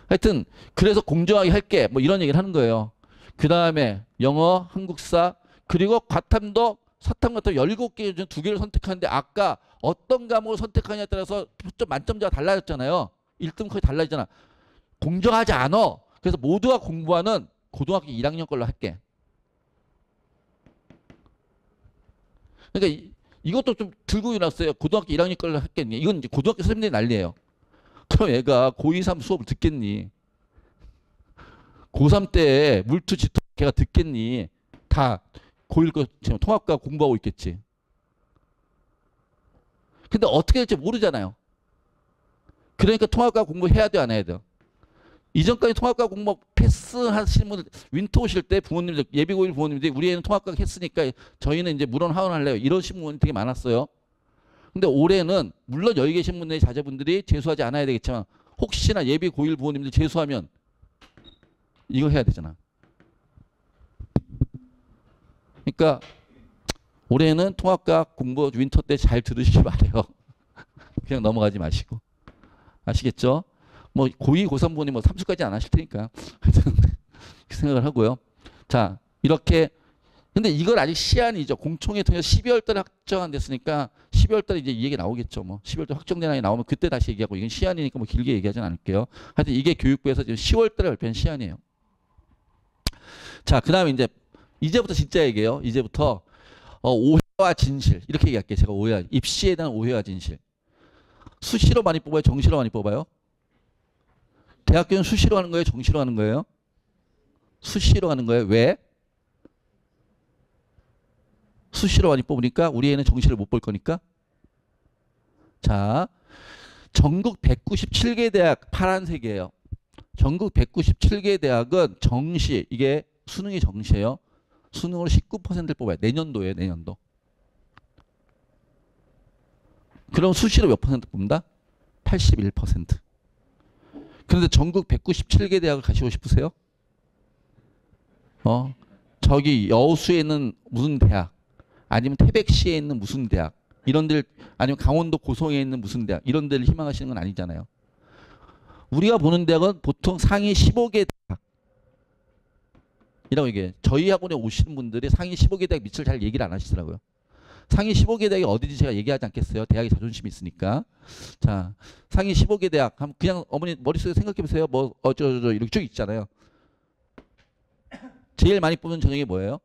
하여튼 그래서 공정하게 할게 뭐 이런 얘기를 하는 거예요. 그 다음에 영어, 한국사 그리고 과탐도 사탐 같은 17개 중 2개를 선택하는데 아까 어떤 과목을 선택하냐에 따라서 표점 만점자가 달라졌잖아요. 1등 거의 달라지잖아. 공정하지 않아. 그래서 모두가 공부하는 고등학교 1학년 걸로 할게. 그러니까 이것도 좀 들고 일어났어요. 고등학교 1학년 걸로 할겠니? 이건 이제 고등학교 선생님들이 난리예요. 그럼 얘가 고2, 3 수업을 듣겠니? 고3 때 물투 지투 걔가 듣겠니? 다 고1 거 지금 통합과 공부하고 있겠지. 근데 어떻게 될지 모르잖아요. 그러니까 통합과 공부해야 돼, 안 해야 돼? 이전까지 통합과 공부 패스하시는 분들 윈터 오실 때 부모님들 예비고일 부모님들이 우리 애는 통합과 했으니까 저희는 이제 물론 하원할래요. 이러신 분이 되게 많았어요. 근데 올해는 물론 여기 계신 분들의 자제분들이 재수하지 않아야 되겠지만 혹시나 예비고일 부모님들 재수하면 이거 해야 되잖아. 그러니까 올해는 통합과학 공부 윈터 때 잘 들으시기 바래요. 그냥 넘어가지 마시고. 아시겠죠? 뭐 고2, 고3 분이 뭐 삼수까지 안 하실 테니까. 하여튼 생각을 하고요. 자, 이렇게. 근데 이걸 아직 시안이죠. 공청회 통해서 12월 달에 확정 안 됐으니까 12월 달에 이제 이 얘기 나오겠죠. 뭐 12월 달 확정된 안이 나오면 그때 다시 얘기하고, 이건 시안이니까 뭐 길게 얘기하진 않을게요. 하여튼 이게 교육부에서 지금 10월 달에 발표한 시안이에요. 자, 그다음에 이제부터 진짜 얘기해요. 이제부터 오해와 진실 이렇게 얘기할게요. 제가 입시에 대한 오해와 진실. 수시로 많이 뽑아요? 정시로 많이 뽑아요? 대학교는 수시로 하는 거예요? 정시로 하는 거예요? 수시로 하는 거예요. 왜? 수시로 많이 뽑으니까 우리 애는 정시를 못 볼 거니까. 자, 전국 197개 대학 파란색이에요. 전국 197개 대학은 정시, 이게 수능이 정시예요. 수능으로 19%를 뽑아요. 내년도예요. 내년도. 그럼 수시로 몇 퍼센트 뽑는다? 81%. 그런데 전국 197개 대학을 가시고 싶으세요? 저기 여수에 있는 무슨 대학, 아니면 태백시에 있는 무슨 대학, 이런 데를, 아니면 강원도 고성에 있는 무슨 대학, 이런 데를 희망하시는 건 아니잖아요. 우리가 보는 대학은 보통 상위 15개 대학 이라고 얘기해요. 저희 학원에 오시는 분들이 상위 15개 대학 밑을 잘 얘기를 안 하시더라고요. 상위 15개 대학이 어디지 제가 얘기하지 않겠어요. 대학이 자존심이 있으니까. 자, 상위 15개 대학 그냥 어머니 머릿속에 생각해 보세요. 뭐 어쩌저쩌 이렇게 쭉 있잖아요. 제일 많이 뽑는 전형이 뭐예요?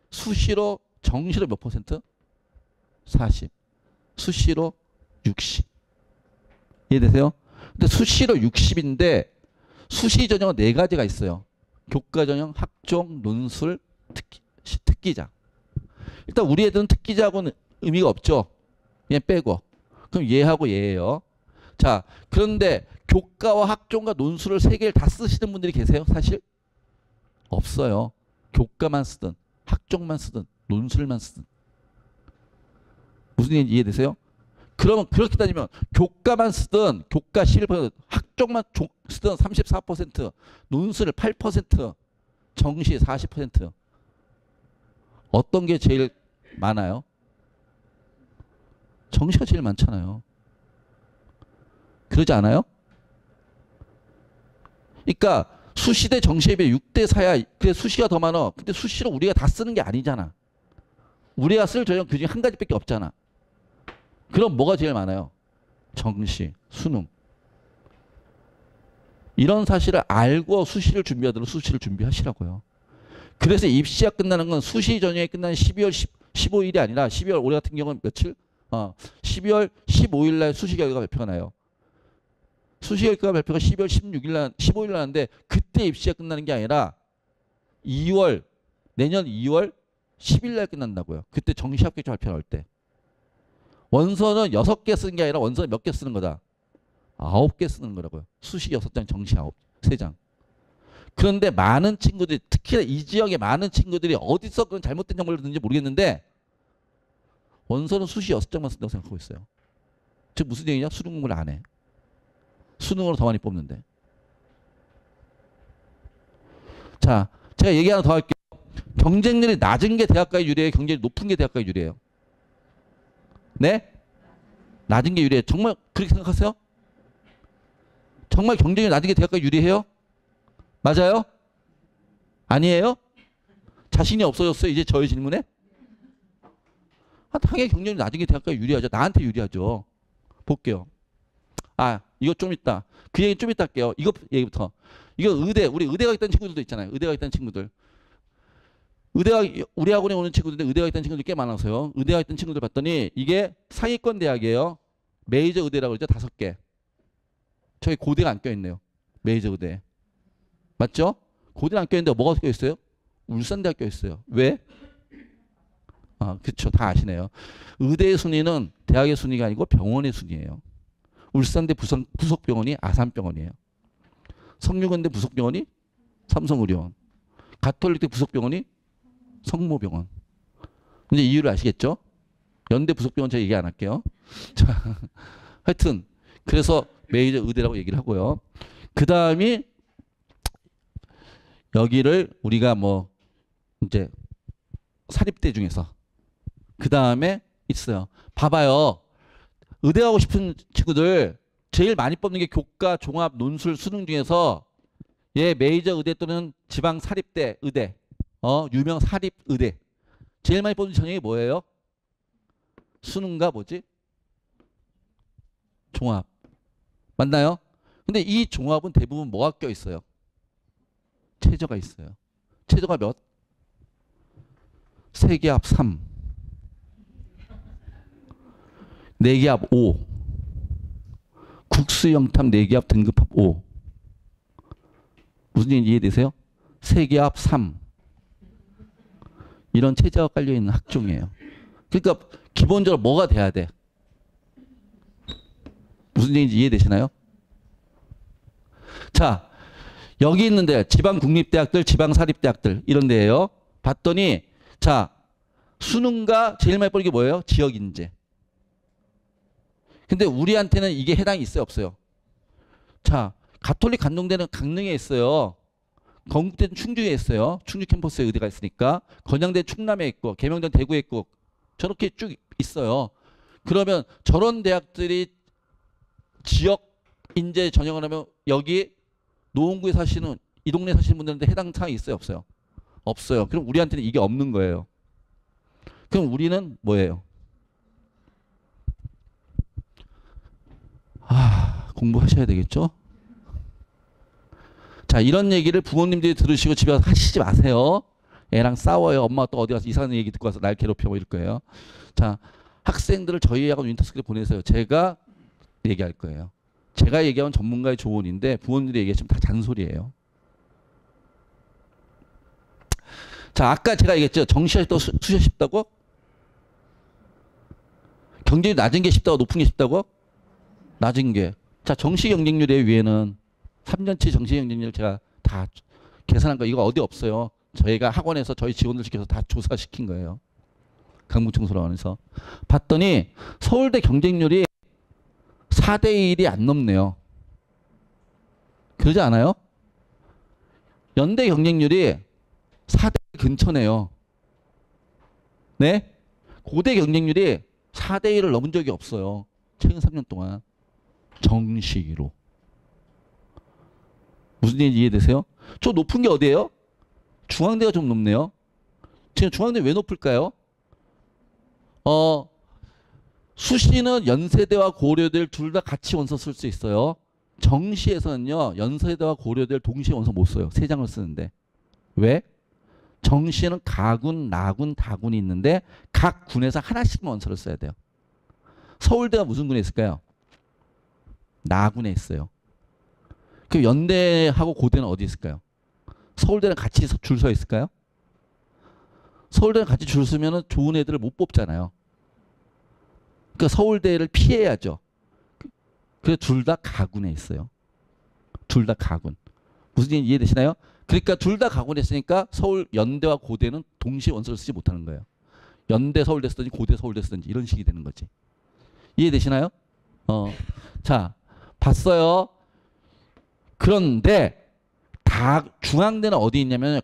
수시로 정시로 몇 퍼센트? 40. 수시로 60. 이해되세요? 근데 수시로 60인데 수시 전형은 4가지가 있어요. 교과 전형, 학종, 논술, 특기자. 일단 우리 애들은 특기자하고는 의미가 없죠. 그냥 빼고. 그럼 얘하고 얘예요. 자, 그런데 교과와 학종과 논술을 3개를 다 쓰시는 분들이 계세요? 사실? 없어요. 교과만 쓰든 학종만 쓰든 논술만 쓰든. 무슨 얘기인지 이해되세요? 그러면 그렇게 따지면 교과만 쓰든 교과 11%, 학종만 쓰든 34%, 논술 8%, 정시 40%. 어떤 게 제일 많아요? 정시가 제일 많잖아요. 그러지 않아요? 그러니까 수시 대 정시에 비해 6대 4야. 그래서 수시가 더 많아. 근데 수시로 우리가 다 쓰는 게 아니잖아. 우리가 쓸 전형 그중에 한 가지밖에 없잖아. 그럼 뭐가 제일 많아요? 정시, 수능. 이런 사실을 알고 수시를 준비하도록 수시를 준비하시라고요. 그래서 입시가 끝나는 건 수시 전형이 끝나는 12월 15일이 아니라 12월, 올해 같은 경우는 며칠? 12월 15일 날 수시 결과 발표가 나요. 수시 결과 발표가 12월 16일 날, 15일 나는데 그때 입시가 끝나는 게 아니라 2월, 내년 2월 10일 날 끝난다고요. 그때 정시 합격자 발표 나올 때. 원서는 6개 쓰는 게 아니라 원서는 몇 개 쓰는 거다? 9개 쓰는 거라고요. 수시 6장, 정시 3장. 그런데 많은 친구들이, 특히 이 지역의 많은 친구들이 어디서 그런 잘못된 정보를 듣는지 모르겠는데 원서는 수시 6장만 쓴다고 생각하고 있어요. 즉 무슨 얘기냐? 수능 공부를 안 해. 수능으로 더 많이 뽑는데. 자, 제가 얘기 하나 더 할게요. 경쟁률이 낮은 게 대학가에 유리해요? 경쟁률이 높은 게 대학가에 유리해요? 네? 낮은 게 유리해요. 정말 그렇게 생각하세요? 정말 경쟁률이 낮은 게 대학가에 유리해요? 맞아요? 아니에요? 자신이 없어졌어요? 이제 저의 질문에? 당연히 경쟁률이 낮은 게 대학가에 유리하죠. 나한테 유리하죠. 볼게요. 이거 좀 있다. 그 얘기 좀 이따 할게요. 이거 얘기부터. 이거 의대, 우리 의대가 있다는 친구들도 있잖아요. 의대가 있다는 친구들. 의대가, 우리 학원에 오는 친구들인데 의대가 있다는 친구들이 꽤 많아서요. 의대가 있다는 친구들 봤더니 이게 상위권 대학이에요. 메이저 의대라고 그러죠. 5개. 저희 고대가 안 껴있네요. 메이저 의대. 맞죠? 고대는 안 껴있는데 뭐가 껴있어요? 울산대가 껴있어요. 왜? 그쵸. 다 아시네요. 의대의 순위는 대학의 순위가 아니고 병원의 순위예요. 울산대 부속병원이 아산병원이에요. 성균관대 부속병원이 삼성의료원. 가톨릭대 부속병원이 성모병원. 이제 이유를 아시겠죠? 연대 부속병원 제가 얘기 안 할게요. 자, 하여튼 그래서 메이저 의대라고 얘기를 하고요. 그 다음이 여기를 우리가 뭐 이제 사립대 중에서 그 다음에 있어요. 봐봐요. 의대 가고 싶은 친구들 제일 많이 뽑는 게 교과, 종합, 논술, 수능 중에서 메이저 의대 또는 지방 사립대 의대, 유명 사립 의대 제일 많이 뽑는 전형이 뭐예요? 수능과 뭐지? 종합. 맞나요? 근데 이 종합은 대부분 뭐가 껴 있어요? 최저가 있어요. 최저가 몇? 세계합 3, 내기합 5, 국수영탐 내기합 등급합 5. 무슨 얘기인지 이해되세요? 세계합 3. 이런 최저가 깔려있는 학종이에요. 그러니까 기본적으로 뭐가 돼야 돼? 무슨 얘기인지 이해되시나요? 자, 여기 있는데 지방 국립대학들, 지방 사립대학들 이런 데예요. 봤더니 자, 수능과 제일 많이 보는 게 뭐예요? 지역인재. 근데 우리한테는 이게 해당이 있어요, 없어요? 자, 가톨릭 간동대는 강릉에 있어요. 건국대는 충주에 있어요. 충주 캠퍼스에 의대가 있으니까. 건양대 충남에 있고, 계명대는 대구에 있고, 저렇게 쭉 있어요. 그러면 저런 대학들이 지역 인재 전형을 하면 여기 노원구에 사시는 이 동네 사시는 분들한테 해당 사항이 있어요, 없어요? 없어요. 그럼 우리한테는 이게 없는 거예요. 그럼 우리는 뭐예요? 공부하셔야 되겠죠? 자, 이런 얘기를 부모님들이 들으시고 집에 가서 하시지 마세요. 애랑 싸워요. 엄마가 또 어디 가서 이상한 얘기 듣고 와서 날 괴롭혀 뭐 이럴 거예요. 자, 학생들을 저희 학원 윈터스쿨에 보내세요. 제가 얘기할 거예요. 제가 얘기하면 전문가의 조언인데 부모님들이 얘기하시면 다 잔소리예요. 자, 아까 제가 얘기했죠. 정시가 쉽다고 수시가 쉽다고? 경쟁이 낮은 게 쉽다고 높은 게 쉽다고? 낮은 게. 자, 정시 경쟁률의 위에는 3년치 정시 경쟁률 제가 다 계산한 거 이거 어디 없어요. 저희가 학원에서 저희 직원들 시켜서 다 조사시킨 거예요. 강북청소년원에서. 봤더니 서울대 경쟁률이 4대 1이 안 넘네요. 그러지 않아요? 연대 경쟁률이 4대 1 근처네요. 네? 고대 경쟁률이 4대 1을 넘은 적이 없어요. 최근 3년 동안. 정시로. 무슨 얘기인지 이해되세요? 저 높은 게 어디예요? 중앙대가 좀 높네요. 지금 중앙대 왜 높을까요? 수시는 연세대와 고려대를 둘 다 같이 원서 쓸 수 있어요. 정시에서는요, 연세대와 고려대를 동시에 원서 못 써요. 3장을 쓰는데. 왜? 정시에는 가군, 나군, 다군이 있는데 각 군에서 하나씩만 원서를 써야 돼요. 서울대가 무슨 군에 있을까요? 나군에 있어요. 그 연대하고 고대는 어디 있을까요? 서울대랑 같이 줄 서 있을까요? 서울대랑 같이 줄 서면 좋은 애들을 못 뽑잖아요. 그러니까 서울대를 피해야죠. 그래서 둘 다 가군에 있어요. 둘 다 가군. 무슨 얘기 이해되시나요? 그러니까 둘 다 가군에 있으니까 서울 연대와 고대는 동시에 원서를 쓰지 못하는 거예요. 연대 서울대 쓰든지 고대 서울대 쓰든지 이런 식이 되는 거지. 이해되시나요? 자, 봤어요. 그런데 중앙대는 어디 있냐면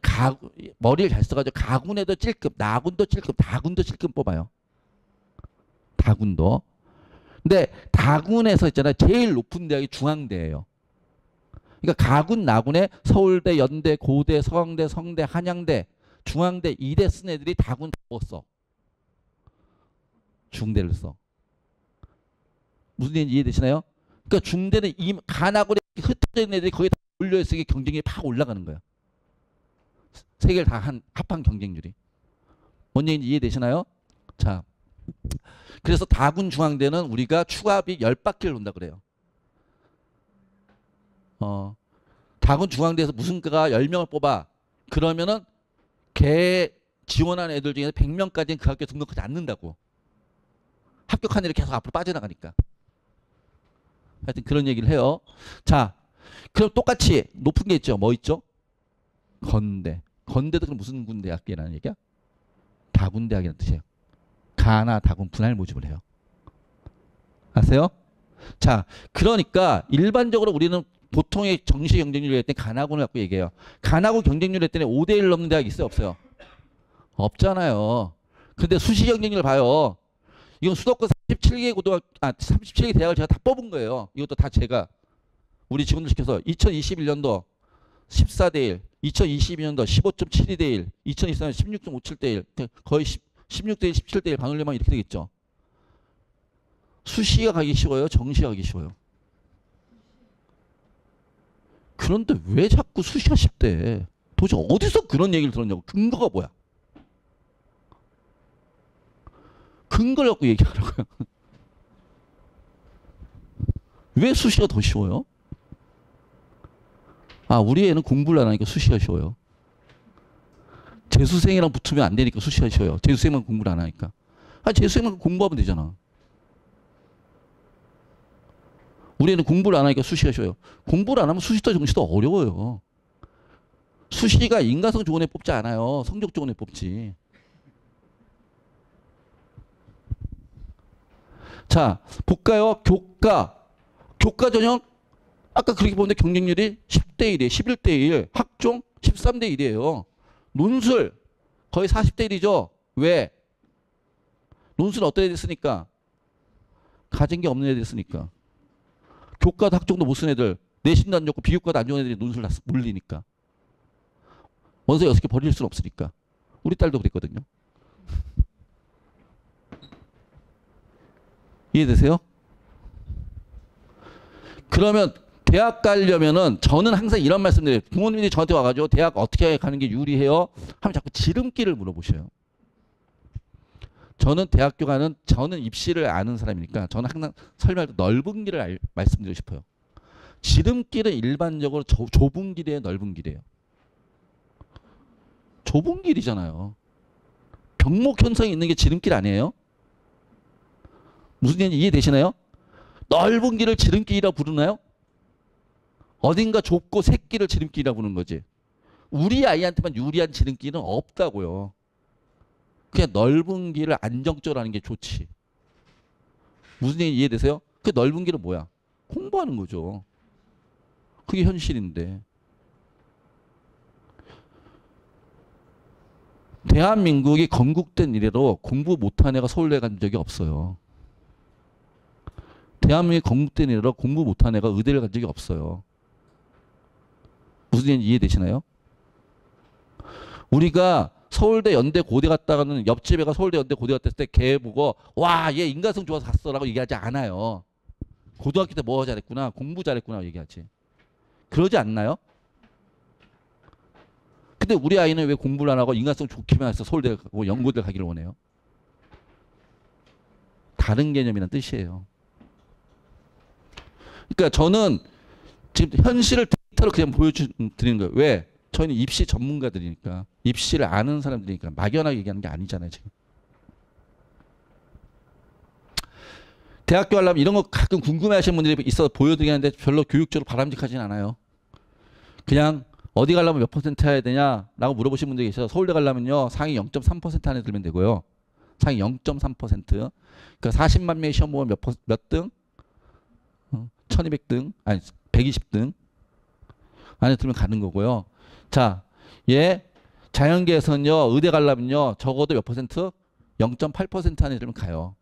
머리를 잘 써가지고 가군에도 7급, 나군도 7급, 다군도 7급 뽑아요. 다군도. 근데 다군에서 있잖아요. 제일 높은 대학이 중앙대예요. 그러니까 가군, 나군에 서울대, 연대, 고대, 서강대, 성대, 한양대, 중앙대, 이대 쓴 애들이 다군 다 써. 중대를 써. 무슨 얘기인지 이해되시나요? 그러니까 중대는 가나군에 흩어져 있는 애들이 거기 다 몰려있으니 경쟁률이 팍 올라가는 거예요. 세 개를 다 합한 경쟁률이. 뭔 얘기인지 이해되시나요? 자, 그래서 다군 중앙대는 우리가 추가합이 10바퀴를 돈다 그래요. 다군 중앙대에서 무슨 과가 10명을 뽑아. 그러면은 걔 지원한 애들 중에서 100명까지는 그 학교에 등록하지 않는다고. 합격한 애들이 계속 앞으로 빠져나가니까. 하여튼 그런 얘기를 해요. 자, 그럼 똑같이 높은 게 있죠. 뭐 있죠? 건대. 건대도 그럼 무슨 군대학교라는 얘기야? 다군대학이라는 뜻이에요. 가나 다군 분할 모집을 해요. 아세요? 자, 그러니까 일반적으로 우리는 보통의 정시 경쟁률을 했더니 간학원을 갖고 얘기해요. 간하고 경쟁률을 했더니 5대1 넘는 대학 있어요? 없어요? 없잖아요. 근데 수시 경쟁률 봐요. 이건 수도권 37개 37개 대학을 제가 다 뽑은 거예요. 이것도 다 제가 우리 직원들 시켜서 2021년도 14대 1, 2022년도 15.72대 1, 2023년 16.57대 1, 거의 16대 1, 17대 1 반올림하면 이렇게 되겠죠. 수시가 가기 쉬워요? 정시가 가기 쉬워요? 그런데 왜 자꾸 수시가 쉽대? 도대체 어디서 그런 얘기를 들었냐고. 근거가 뭐야? 근거를 갖고 얘기하라고요. 왜 수시가 더 쉬워요? 아, 우리 애는 공부를 안 하니까 수시가 쉬워요. 재수생이랑 붙으면 안 되니까 수시가 쉬워요. 재수생만 공부를 안 하니까. 아, 재수생만 공부하면 되잖아. 우리 애는 공부를 안 하니까 수시가 쉬워요. 공부를 안 하면 수시도 정시도 어려워요. 수시가 인간성 좋은 애 뽑지 않아요. 성적 좋은 애 뽑지. 자, 볼까요? 교과 전형. 아까 그렇게 보는데 경쟁률이 10대 1이에요. 11대 1. 학종 13대 1이에요. 논술 거의 40대 1이죠. 왜? 논술은 어떤 애들 쓰니까? 가진 게 없는 애들 쓰니까. 교과도 학종도 못 쓴 애들, 내신도 안 좋고 비교과도 안 좋은 애들이 논술 다 몰리니까. 원서 6개 버릴 수는 없으니까. 우리 딸도 그랬거든요. 이해되세요? 그러면 대학 가려면은 저는 항상 이런 말씀드려요. 부모님들이 저한테 와가지고 대학 어떻게 가는 게 유리해요? 하면 자꾸 지름길을 물어보셔요. 저는 대학교 가는, 저는 입시를 아는 사람이니까 저는 항상 설명할 때 넓은 길을 말씀드리고 싶어요. 지름길은 일반적으로 좁은 길이에요, 넓은 길이에요? 좁은 길이잖아요. 병목 현상이 있는 게 지름길 아니에요? 무슨 얘기인지 이해되시나요? 넓은 길을 지름길이라고 부르나요? 어딘가 좁고 새길을 지름길이라고 부르는 거지. 우리 아이한테만 유리한 지름길은 없다고요. 그냥 넓은 길을 안정적으로 하는 게 좋지. 무슨 얘기 이해되세요? 그 넓은 길은 뭐야? 공부하는 거죠. 그게 현실인데. 대한민국이 건국된 이래로 공부 못한 애가 서울대 간 적이 없어요. 대한민국이 건국된 이래로 공부 못한 애가 의대를 간 적이 없어요. 무슨 얘기인지 이해되시나요? 우리가 서울대 연대 고대 갔다가는 옆집 애가 서울대 연대 고대 갔을 때 걔 보고 와, 얘 인간성 좋아서 갔어 라고 얘기하지 않아요. 고등학교 때 뭐 잘했구나, 공부 잘했구나 얘기하지. 그러지 않나요? 근데 우리 아이는 왜 공부를 안 하고 인간성 좋기만 해서 서울대 가고 연고대 가기를 원해요? 다른 개념이란 뜻이에요. 그러니까 저는 지금 현실을 데이터로 그냥 보여드리는 거예요. 왜? 저희는 입시 전문가들이니까, 입시를 아는 사람들이니까 막연하게 얘기하는 게 아니잖아요, 지금. 대학교 하려면 이런 거 가끔 궁금해하시는 분들이 있어서 보여드리긴 하는데 별로 교육적으로 바람직하진 않아요. 그냥 어디 가려면 몇 퍼센트 해야 되냐라고 물어보시는 분들이 계셔서 서울대 가려면요 상위 0.3% 안에 들면 되고요. 상위 0.3%. 그러니까 40만 명이 시험 보면 몇 등? 1200등? 아니 120등 안에 들면 가는 거고요. 자, 얘 자연계에서는요 의대 가려면요 적어도 몇 퍼센트? 0.8% 안에 들면 가요.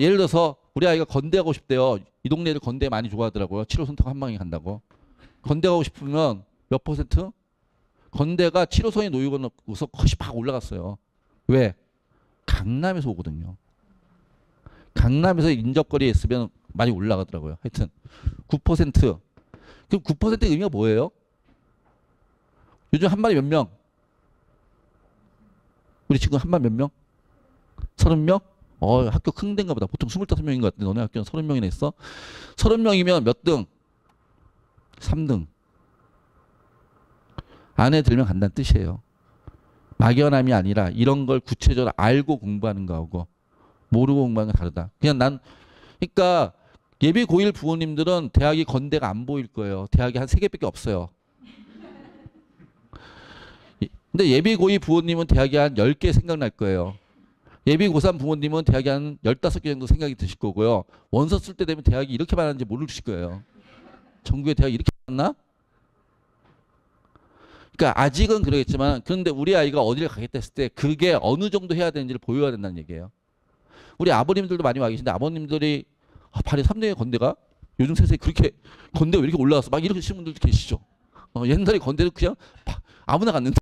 예를 들어서 우리 아이가 건대 가고 싶대요. 이 동네를 건대 많이 좋아하더라고요. 7호 선택 한 방에 간다고. 건대 가고 싶으면 몇 퍼센트? 건대가 7호선이 놓이고서 컷이 막 올라갔어요. 왜? 강남에서 오거든요. 강남에서 인접거리에 있으면 많이 올라가더라고요. 하여튼 9%. 그럼 9%의 의미가 뭐예요? 요즘 한 마리 몇 명? 우리 지금 한 마리 몇 명? 30명? 학교 큰 데인가 보다. 보통 25명인 것 같은데 너네 학교는 30명이나 있어? 30명이면 몇 등? 3등. 안에 들면 간다는 뜻이에요. 막연함이 아니라 이런 걸 구체적으로 알고 공부하는 거하고 모르고 공부하는 건 다르다. 그러니까 예비 고1 부모님들은 대학이 건대가 안 보일 거예요. 대학이 한 3개밖에 없어요. 근데 예비 고2 부모님은 대학이 한 10개 생각날 거예요. 예비 고3 부모님은 대학이 한 15개 정도 생각이 드실 거고요. 원서 쓸 때 되면 대학이 이렇게 많은지 모르실 거예요. 전국의 대학 이렇게 많나? 그러니까 아직은 그러겠지만 그런데 우리 아이가 어디를 가겠다 했을 때 그게 어느 정도 해야 되는지를 보여야 된다는 얘기예요. 우리 아버님들도 많이 와 계신데 아버님들이 발이 3등의 건대가 요즘 세상에 그렇게 건대가 왜 이렇게 올라왔어? 막 이렇게 하시는 분들도 계시죠. 옛날에 건대도 그냥 아무나 갔는데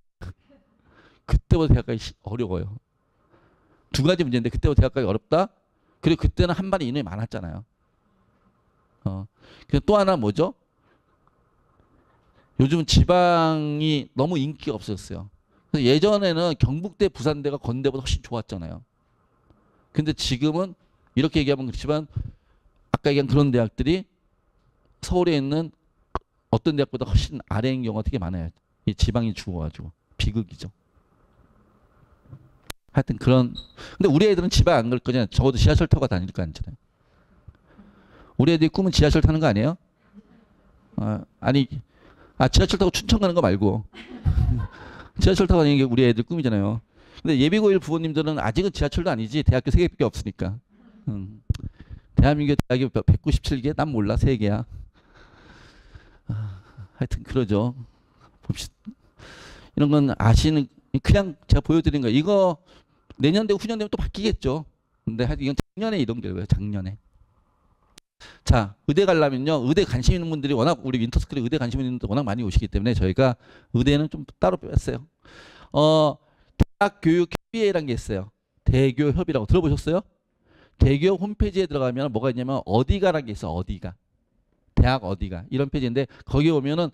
그때부터 대학 가기 어려워요. 두 가지 문제인데 그때부터 대학 가기 어렵다. 그리고 그때는 한 반에 인원이 많았잖아요. 그리고 또 하나 뭐죠? 요즘은 지방이 너무 인기가 없었어요. 그래서 예전에는 경북대, 부산대가 건대보다 훨씬 좋았잖아요. 근데 지금은 이렇게 얘기하면 그렇지만 아까 얘기한 그런 대학들이 서울에 있는 어떤 대학보다 훨씬 아래인 경우가 되게 많아요. 이 지방이 죽어가지고 비극이죠. 하여튼 그런. 근데 우리 애들은 지방 안 갈 거잖아요. 적어도 지하철 타고 다닐 거 아니잖아요. 우리 애들이 꿈은 지하철 타는 거 아니에요? 아니, 지하철 타고 춘천 가는 거 말고 지하철 타고 다니는 게 우리 애들 꿈이잖아요. 근데 예비고일 부모님들은 아직은 지하철도 아니지 대학교 3개밖에 없으니까. 대한민국 대학이 197개? 난 몰라. 3개야. 하여튼 그러죠. 봅시다. 이런 건 아시는, 그냥 제가 보여드린 거예요. 이거 내년 되고 후년 되면 또 바뀌겠죠. 근데 하여튼 이건 작년에 이런 거예요. 작년에. 자, 의대 가려면요. 의대 관심 있는 분들이 워낙 우리 윈터스쿨에 의대 관심 있는 분들 워낙 많이 오시기 때문에 저희가 의대는 좀 따로 뺐어요. 대학 교육 협의회라는 게 있어요. 대교 협의라고 들어보셨어요? 대교 홈페이지에 들어가면 뭐가 있냐면 어디가라는 게 있어. 어디가. 대학 어디가. 이런 페이지인데 거기 보면은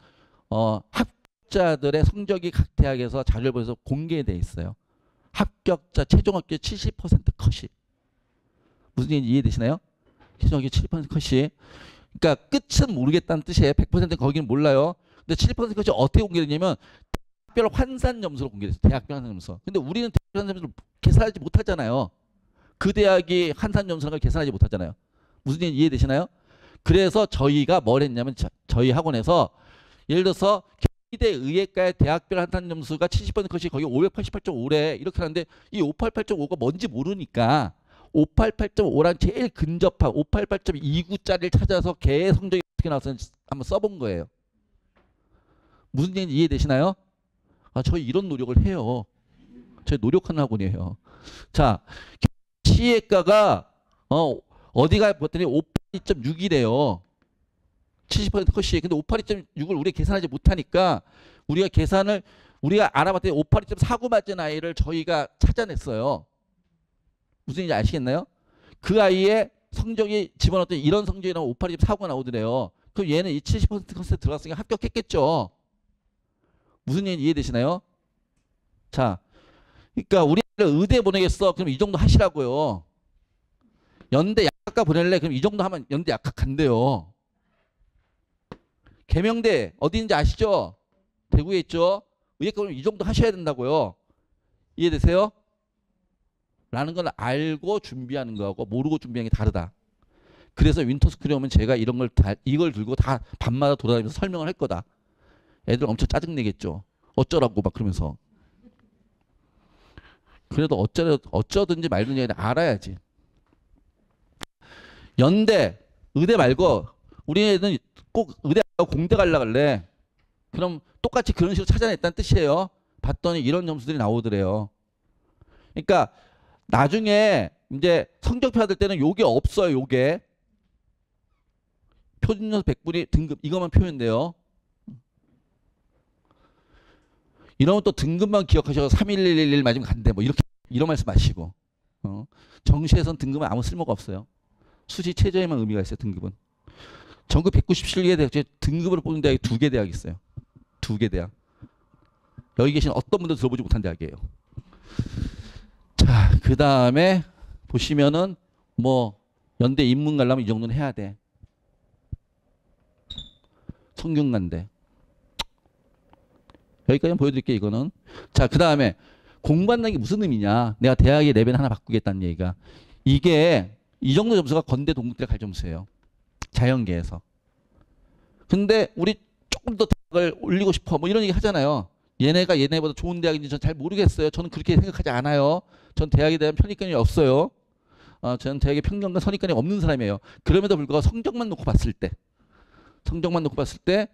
합격자들의 성적이 각 대학에서 자료를 보여서 공개돼 있어요. 합격자 최종 합격 70% 컷이. 무슨 얘기인지 이해되시나요? 최종 합격 70% 컷이. 그러니까 끝은 모르겠다는 뜻이에요. 100%는 거기는 몰라요. 근데 70% 컷이 어떻게 공개되냐면 대학별 환산 점수로 공개됐어요. 대학별 환산 점수. 근데 우리는 대학별 환산 점수를 계산하지 못하잖아요. 그 대학이 환산 점수라는 걸 계산하지 못하잖아요. 무슨 얘기인지 이해되시나요? 그래서 저희가 뭘 했냐면 저희 학원에서 예를 들어서 경희대 의예과의 대학별 환산 점수가 70% 컷이 거기 588.5래 이렇게 하는데 이 588.5가 뭔지 모르니까 588.5랑 제일 근접한 588.29짜리를 찾아서 걔의 성적이 어떻게 나왔는지 한번 써본 거예요. 무슨 얘기인지 이해되시나요? 저희 이런 노력을 해요. 저희 노력하는 학원이에요. 자, 치예과가 어디가 봤더니 582.6이래요. 70% 컷이. 근데 582.6을 우리가 계산하지 못하니까 우리가 알아봤더니 582.49 맞은 아이를 저희가 찾아냈어요. 무슨 얘기인지 아시겠나요? 그 아이의 성적이 집어넣었더니 이런 성적이 나오면 582.49가 나오더래요. 그럼 얘는 이 70% 컷에 들어갔으니까 합격했겠죠. 무슨 얘기인지 이해되시나요? 자, 그러니까 우리를 의대 보내겠어. 그럼 이 정도 하시라고요. 연대 약학과 보낼래? 그럼 이 정도 하면 연대 약학 간대요. 계명대 어디인지 아시죠? 대구에 있죠? 의예과 보면 이 정도 하셔야 된다고요. 이해되세요? 라는 걸 알고 준비하는 거하고 모르고 준비하는 게 다르다. 그래서 윈터스쿨에 오면 제가 이걸 들고 다 밤마다 돌아다니면서 설명을 할 거다. 애들 엄청 짜증내겠죠. 어쩌라고 막 그러면서. 그래도 어쩌든지 말든지 알아야지. 연대, 의대 말고 우리 애들은 꼭 의대 가고 공대 가려고 할래. 그럼 똑같이 그런 식으로 찾아냈다는 뜻이에요. 봤더니 이런 점수들이 나오더래요. 그러니까 나중에 이제 성적표 받을 때는 요게 없어요. 요게. 표준점수 100분위 등급 이것만 표현돼요. 이러면 또 등급만 기억하셔서 31111 맞으면 간대. 뭐 이런 말씀 마시고. 정시에선 등급은 아무 쓸모가 없어요. 수시 최저에만 의미가 있어요. 등급은. 전국 197개 대학 중에 등급으로 뽑는 대학이 2개 대학 있어요. 2개 대학. 여기 계신 어떤 분도 들어보지 못한 대학이에요. 자, 그 다음에 보시면은 뭐 연대 인문 가려면 이 정도는 해야 돼. 성균관대. 여기까지 보여드릴게요. 이거는. 자, 그 다음에 공부한다는 게 무슨 의미냐. 내가 대학의 레벨 하나 바꾸겠다는 얘기가. 이게 이 정도 점수가 건대 동국대 갈 점수예요. 자연계에서. 근데 우리 조금 더 대학을 올리고 싶어. 뭐 이런 얘기 하잖아요. 얘네가 얘네보다 좋은 대학인지 전 잘 모르겠어요. 저는 그렇게 생각하지 않아요. 전 대학에 대한 편입견이 없어요. 저는 대학에 편견과 선입견이 없는 사람이에요. 그럼에도 불구하고 성적만 놓고 봤을 때 성적만 놓고 봤을 때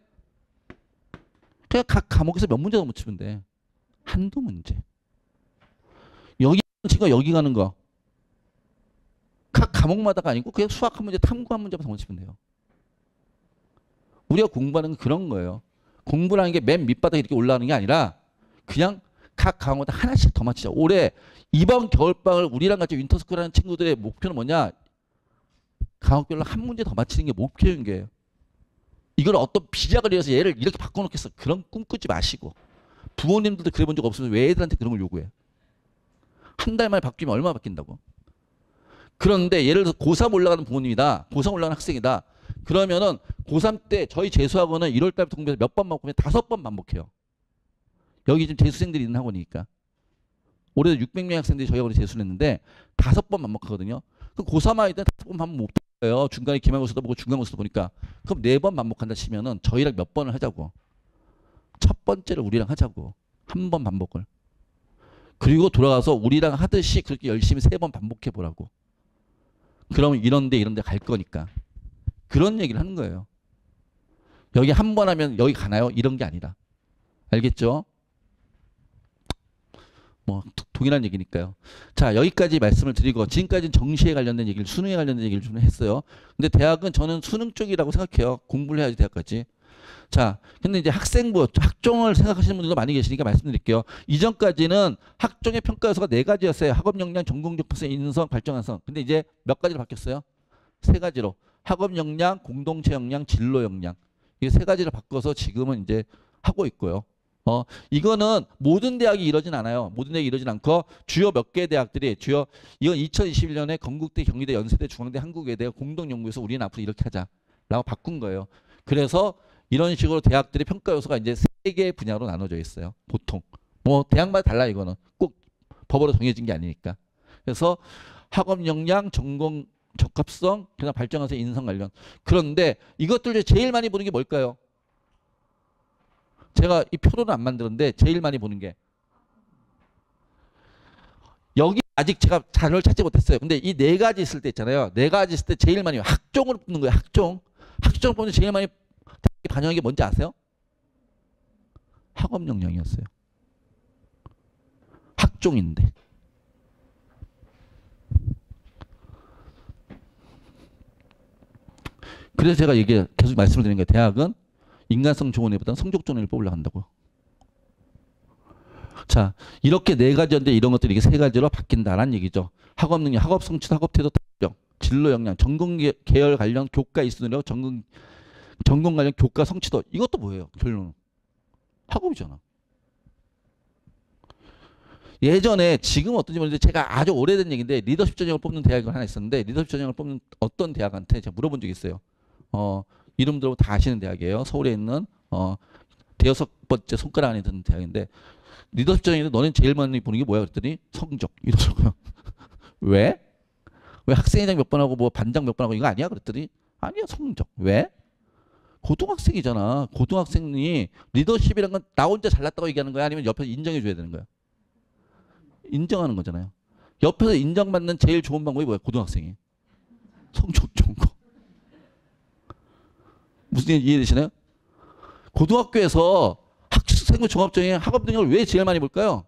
그냥 각 과목에서 몇 문제 더 묻히면 돼. 한두 문제. 여기 친구가 여기 가는 거. 각 과목마다가 아니고 그냥 수학 한 문제, 탐구 한 문제만 더 묻히면 돼요. 우리가 공부하는 건 그런 거예요. 공부라는 게 맨 밑바닥에 이렇게 올라가는 게 아니라 그냥 각 과목마다 하나씩 더 맞추자. 올해 이번 겨울방을 우리랑 같이 윈터스쿨 하는 친구들의 목표는 뭐냐? 과목별로 한 문제 더 맞히는 게 목표인 거예요. 이걸 어떤 비작을 이어서 얘를 이렇게 바꿔놓겠어. 그런 꿈 꾸지 마시고. 부모님들도 그래 본 적 없으면 왜 애들한테 그런 걸 요구해? 한 달 만에 바뀌면 얼마나 바뀐다고? 그런데 예를 들어서 고3 올라가는 부모님이다. 고3 올라가는 학생이다. 그러면은 고3 때 저희 재수학원은 1월 달부터 공부해서 몇 번 반복하면 5번 반복해요. 여기 지금 재수생들이 있는 학원이니까. 올해도 600명 학생들이 저희 학원에 재수를 했는데 5번 반복하거든요. 그럼 고3 아이들은 5번 반복 못 해요. 중간에 기말고사도 보고 중간고사도 보니까. 그럼 4번 반복한다 치면은 저희랑 몇 번을 하자고. 첫 번째를 우리랑 하자고. 한 번 반복을. 그리고 돌아가서 우리랑 하듯이 그렇게 열심히 3번 반복해 보라고. 그러면 이런데 갈 거니까. 그런 얘기를 하는 거예요. 여기 한 번 하면 여기 가나요? 이런 게 아니라. 알겠죠? 뭐 동일한 얘기니까요. 자, 여기까지 말씀을 드리고 지금까지는 정시에 관련된 얘기를, 수능에 관련된 얘기를 좀 했어요. 근데 대학은 저는 수능 쪽이라고 생각해요. 공부를 해야지 대학까지. 자, 근데 이제 학생부, 학종을 생각하시는 분들도 많이 계시니까 말씀드릴게요. 이전까지는 학종의 평가 요소가 4가지였어요. 학업 역량, 전공 적합성, 인성, 발전가성. 근데 이제 몇 가지로 바뀌었어요? 3가지로. 학업 역량, 공동체 역량, 진로 역량. 이게 3가지를 바꿔서 지금은 이제 하고 있고요. 이거는 모든 대학이 이러진 않아요. 모든 대학이 이러진 않고 주요 몇 개 대학들이 이건 2021년에 건국대, 경희대, 연세대, 중앙대, 한국외대 공동연구에서 우리는 앞으로 이렇게 하자라고 바꾼 거예요. 그래서 이런 식으로 대학들의 평가 요소가 이제 3개의 분야로 나눠져 있어요. 보통. 뭐 대학마다 달라 이거는. 꼭 법으로 정해진 게 아니니까. 그래서 학업 역량, 전공 적합성, 그다음 발전가성, 인성 관련. 그런데 이것들 중에 제일 많이 보는 게 뭘까요? 제가 이 표로는 안 만들었는데 제일 많이 보는 게 여기 아직 제가 자료를 찾지 못했어요. 근데 이 4가지 있을 때 있잖아요. 4가지 있을 때 제일 많이 학종으로 뽑는 거예요. 학종을 뽑는 제일 많이 반영한 게 뭔지 아세요? 학업 역량이었어요. 학종인데. 그래서 제가 계속 말씀을 드리는 거예요. 대학은 인간성 좋은 애보다는 성적 좋은 애를 뽑으려고 한다고요. 자, 이렇게 4가지였는데 이런 것들이 이게 3가지로 바뀐다라는 얘기죠. 학업 능력, 학업 성취, 학업 태도, 특정, 진로 역량, 전공 계열 관련 교과 이수 능력, 전공 관련 교과 성취도. 이것도 뭐예요? 결론은 학업이잖아. 예전에 지금 어떤지 모르는데 제가 아주 오래된 얘기인데 리더십 전형을 뽑는 대학이 하나 있었는데 리더십 전형을 뽑는 어떤 대학한테 제가 물어본 적이 있어요. 이름 들어보면 다 아시는 대학이에요. 서울에 있는 5번째 손가락 안에 드는 대학인데 리더십 전형인데 너는 제일 많이 보는 게 뭐야? 그랬더니 성적 이러더라고요. 왜? 왜 학생회장 몇 번 하고 뭐 반장 몇 번 하고 이거 아니야? 그랬더니 아니야 성적. 왜? 고등학생이잖아. 고등학생이 리더십이란 건 나 혼자 잘났다고 얘기하는 거야? 아니면 옆에서 인정해 줘야 되는 거야? 인정하는 거잖아요. 옆에서 인정받는 제일 좋은 방법이 뭐야? 고등학생이. 성적 좋은 거. 무슨 얘기 이해되시나요? 고등학교에서 학생부 종합전형에 학업 능력을 왜 제일 많이 볼까요?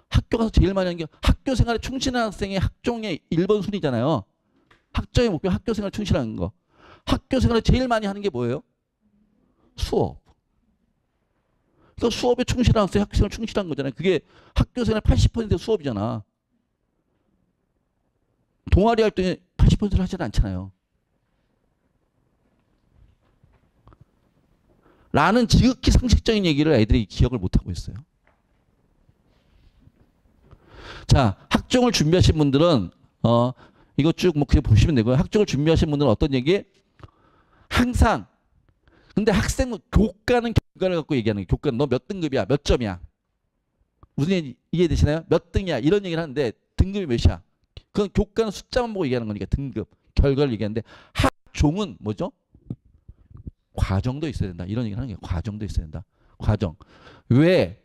학교 가서 제일 많이 하는 게 학교 생활에 충실한 학생의 학종의 1번 순위잖아요. 학점의 목표 학교 생활에 충실하는 거. 학교 생활에 제일 많이 하는 게 뭐예요? 수업. 그러니까 수업에 충실한 학생, 학생을 충실한 거잖아요. 그게 학교 생활 80% 수업이잖아. 동아리 활동에 80%를 하지는 않잖아요. 라는 지극히 상식적인 얘기를 애들이 기억을 못하고 있어요. 자, 학종을 준비하신 분들은 이거 쭉 뭐 그냥 보시면 되고요. 학종을 준비하신 분들은 어떤 얘기? 항상 근데 학생은 교과는 결과를 갖고 얘기하는 거예요. 교과는 너 몇 등급이야? 몇 점이야? 무슨 얘기 이해되시나요? 몇 등이야? 이런 얘기를 하는데 등급이 몇이야? 그건 교과는 숫자만 보고 얘기하는 거니까 등급, 결과를 얘기하는데 학종은 뭐죠? 과정도 있어야 된다. 이런 얘기를 하는 거예요. 과정도 있어야 된다. 과정. 왜?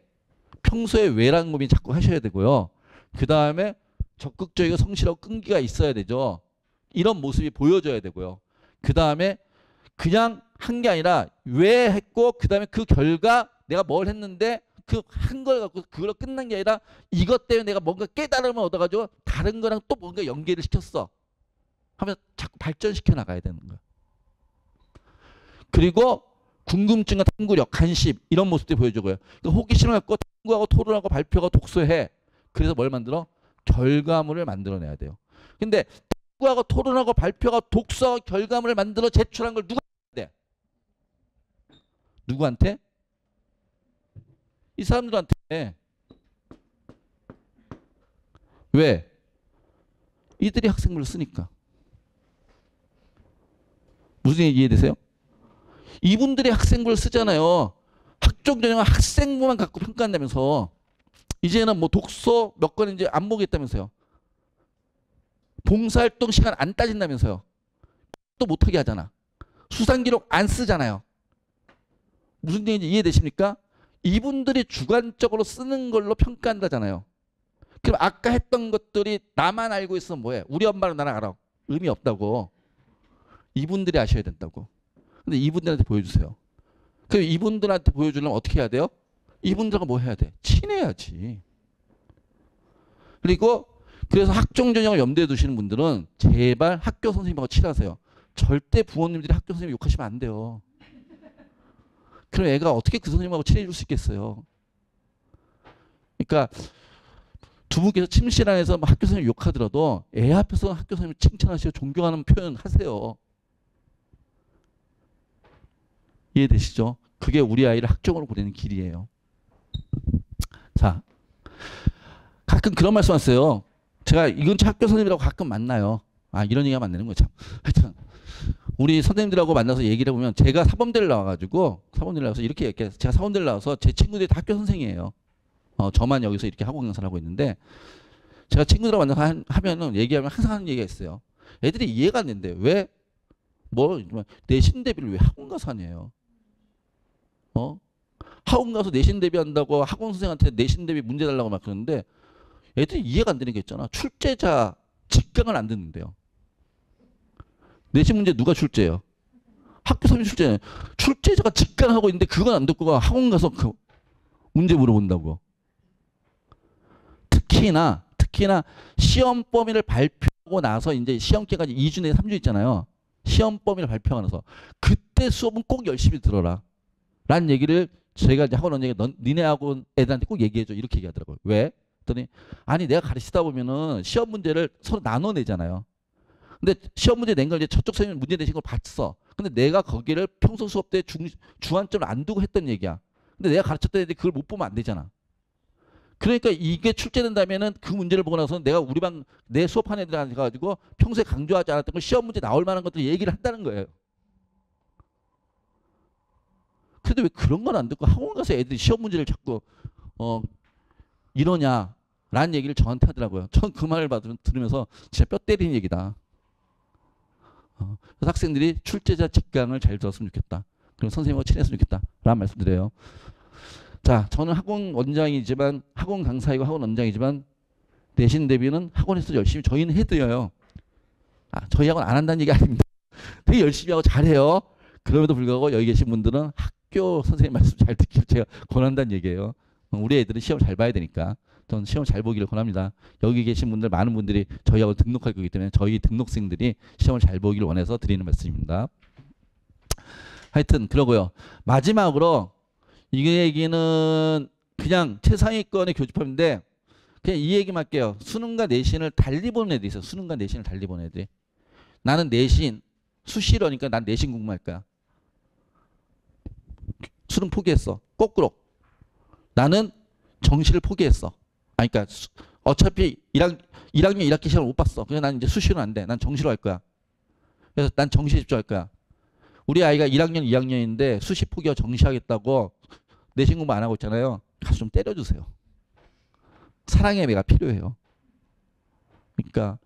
평소에 왜라는 고민 자꾸 하셔야 되고요. 그 다음에 적극적이고 성실하고 끈기가 있어야 되죠. 이런 모습이 보여져야 되고요. 그 다음에 그냥 한 게 아니라 왜 했고 그다음에 그 결과 내가 뭘 했는데 그 한 걸 갖고 그걸로 끝난 게 아니라 이것 때문에 내가 뭔가 깨달음을 얻어가지고 다른 거랑 또 뭔가 연계를 시켰어 하면 자꾸 발전시켜 나가야 되는 거야. 그리고 궁금증과 탐구력, 관심 이런 모습들이 보여주고요. 그러니까 호기심을 갖고 탐구하고 토론하고 발표하고 독서해. 그래서 뭘 만들어? 결과물을 만들어내야 돼요. 근데 탐구하고 토론하고 발표하고 독서하고 결과물을 만들어 제출한 걸 누가 해야 돼? 누구한테? 이 사람들한테. 왜? 이들이 학생부를 쓰니까. 무슨 얘기 이해되세요? 이분들이 학생부를 쓰잖아요. 학종 전형은 학생부만 갖고 평가한다면서 이제는 뭐 독서 몇 권 이제 안 보겠다면서요. 봉사활동 시간 안 따진다면서요. 또 못하게 하잖아. 수상기록 안 쓰잖아요. 무슨 얘기인지 이해되십니까? 이분들이 주관적으로 쓰는 걸로 평가한다잖아요. 그럼 아까 했던 것들이 나만 알고 있으면 뭐해? 우리 엄마는 나랑 알아. 의미 없다고. 이분들이 아셔야 된다고. 근데 이분들한테 보여주세요. 그럼 이분들한테 보여주려면 어떻게 해야 돼요? 이분들하고 뭐 해야 돼? 친해야지. 그리고 그래서 학종 전형을 염두에 두시는 분들은 제발 학교 선생님하고 친하세요. 절대 부모님들이 학교 선생님 욕하시면 안 돼요. 그럼 애가 어떻게 그 선생님하고 친해질 수 있겠어요? 그러니까 두 분께서 침실 안에서 학교 선생님 욕하더라도 애 앞에서 학교 선생님 칭찬하시고 존경하는 표현 하세요. 이해되시죠? 그게 우리 아이를 학종으로 보내는 길이에요. 자, 가끔 그런 말씀 하세요. 제가 이 근처 학교 선생님이라고 가끔 만나요. 아, 이런 얘기하면 안 되는 거죠. 하여튼 우리 선생님들하고 만나서 얘기를 해보면 제가 사범대를 나와가지고 사범대를 나와서 이렇게 얘기해요. 제가 사범대를 나와서 제 친구들이 다 학교 선생이에요. 저만 여기서 이렇게 학원 강사를 하고 있는데 제가 친구들하고 만나서 하면은 얘기하면 항상 하는 얘기가 있어요. 애들이 이해가 안 된대요. 왜? 뭐 내신 대비를 왜 학원 가서 하냐요. 학원 가서 내신 대비한다고 학원 선생한테 내신 대비 문제 달라고 막 그러는데 애들이 이해가 안 되는 게 있잖아. 출제자 직강을 안 듣는데요. 내신 문제 누가 출제해요? 학교 선생님 출제해요. 출제자가 직강하고 있는데 그건 안 듣고 학원 가서 그 문제 물어본다고. 특히나 시험 범위를 발표하고 나서 이제 시험 기간이 2주 내에 3주 있잖아요. 시험 범위를 발표하고 나서 그때 수업은 꼭 열심히 들어라. 라는 얘기를 저희가 이제 학원 원장이 니네 학원 애들한테 꼭 얘기해줘. 이렇게 얘기하더라고요. 왜? 그랬더니 아니 내가 가르치다 보면은 시험 문제를 서로 나눠내잖아요. 근데 시험 문제 낸 걸 이제 저쪽 선생님이 문제 내신 걸 봤어. 근데 내가 거기를 평소 수업 때 주안점을 안 두고 했던 얘기야. 근데 내가 가르쳤던 애들이 그걸 못 보면 안 되잖아. 그러니까 이게 출제된다면은 그 문제를 보고 나서 내가 우리 반 내 수업한 애들한테 가지고 평소에 강조하지 않았던 걸 시험 문제 나올 만한 것들 얘기를 한다는 거예요. 근데 왜 그런 건 안 듣고 학원 가서 애들이 시험 문제를 자꾸 이러냐라는 얘기를 저한테 하더라고요. 전 그 말을 들으면서 진짜 뼈 때리는 얘기다. 그래서 학생들이 출제자 직강을 잘 들었으면 좋겠다. 그럼 선생님하고 친했으면 좋겠다. 라는 말씀드려요. 자, 저는 학원 원장이지만 학원 강사이고 학원 원장이지만 내신 대비는 학원에서 열심히 저희는 해드려요. 저희 학원 안 한다는 얘기 아닙니다. 되게 열심히 하고 잘해요. 그럼에도 불구하고 여기 계신 분들은 학교 선생님 말씀 잘 듣기를 제가 권한다는 얘기예요. 우리 애들은 시험 잘 봐야 되니까 저는 시험 잘 보기를 권합니다. 여기 계신 분들 많은 분들이 저희하고 등록할 거기 때문에 저희 등록생들이 시험을 잘 보기를 원해서 드리는 말씀입니다. 하여튼 그러고요. 마지막으로 이 얘기는 그냥 최상위권의 교집합인데 그냥 이 얘기만 할게요. 수능과 내신을 달리 보는 애들이 있어요. 수능과 내신을 달리 보는 애들이. 나는 내신 수시러니까 난 내신 공부할 거야. 수능 포기했어. 거꾸로. 나는 정시를 포기했어. 그러니까 어차피 1학년 1학기 시험을 못 봤어. 그래서 난 이제 수시로 안 돼. 난 정시로 할 거야. 그래서 난 정시에 집중할 거야. 우리 아이가 1학년 2학년인데 수시 포기하고 정시하겠다고 내신 공부 안 하고 있잖아요. 가서 좀 때려주세요. 사랑의 매가 필요해요. 그러니까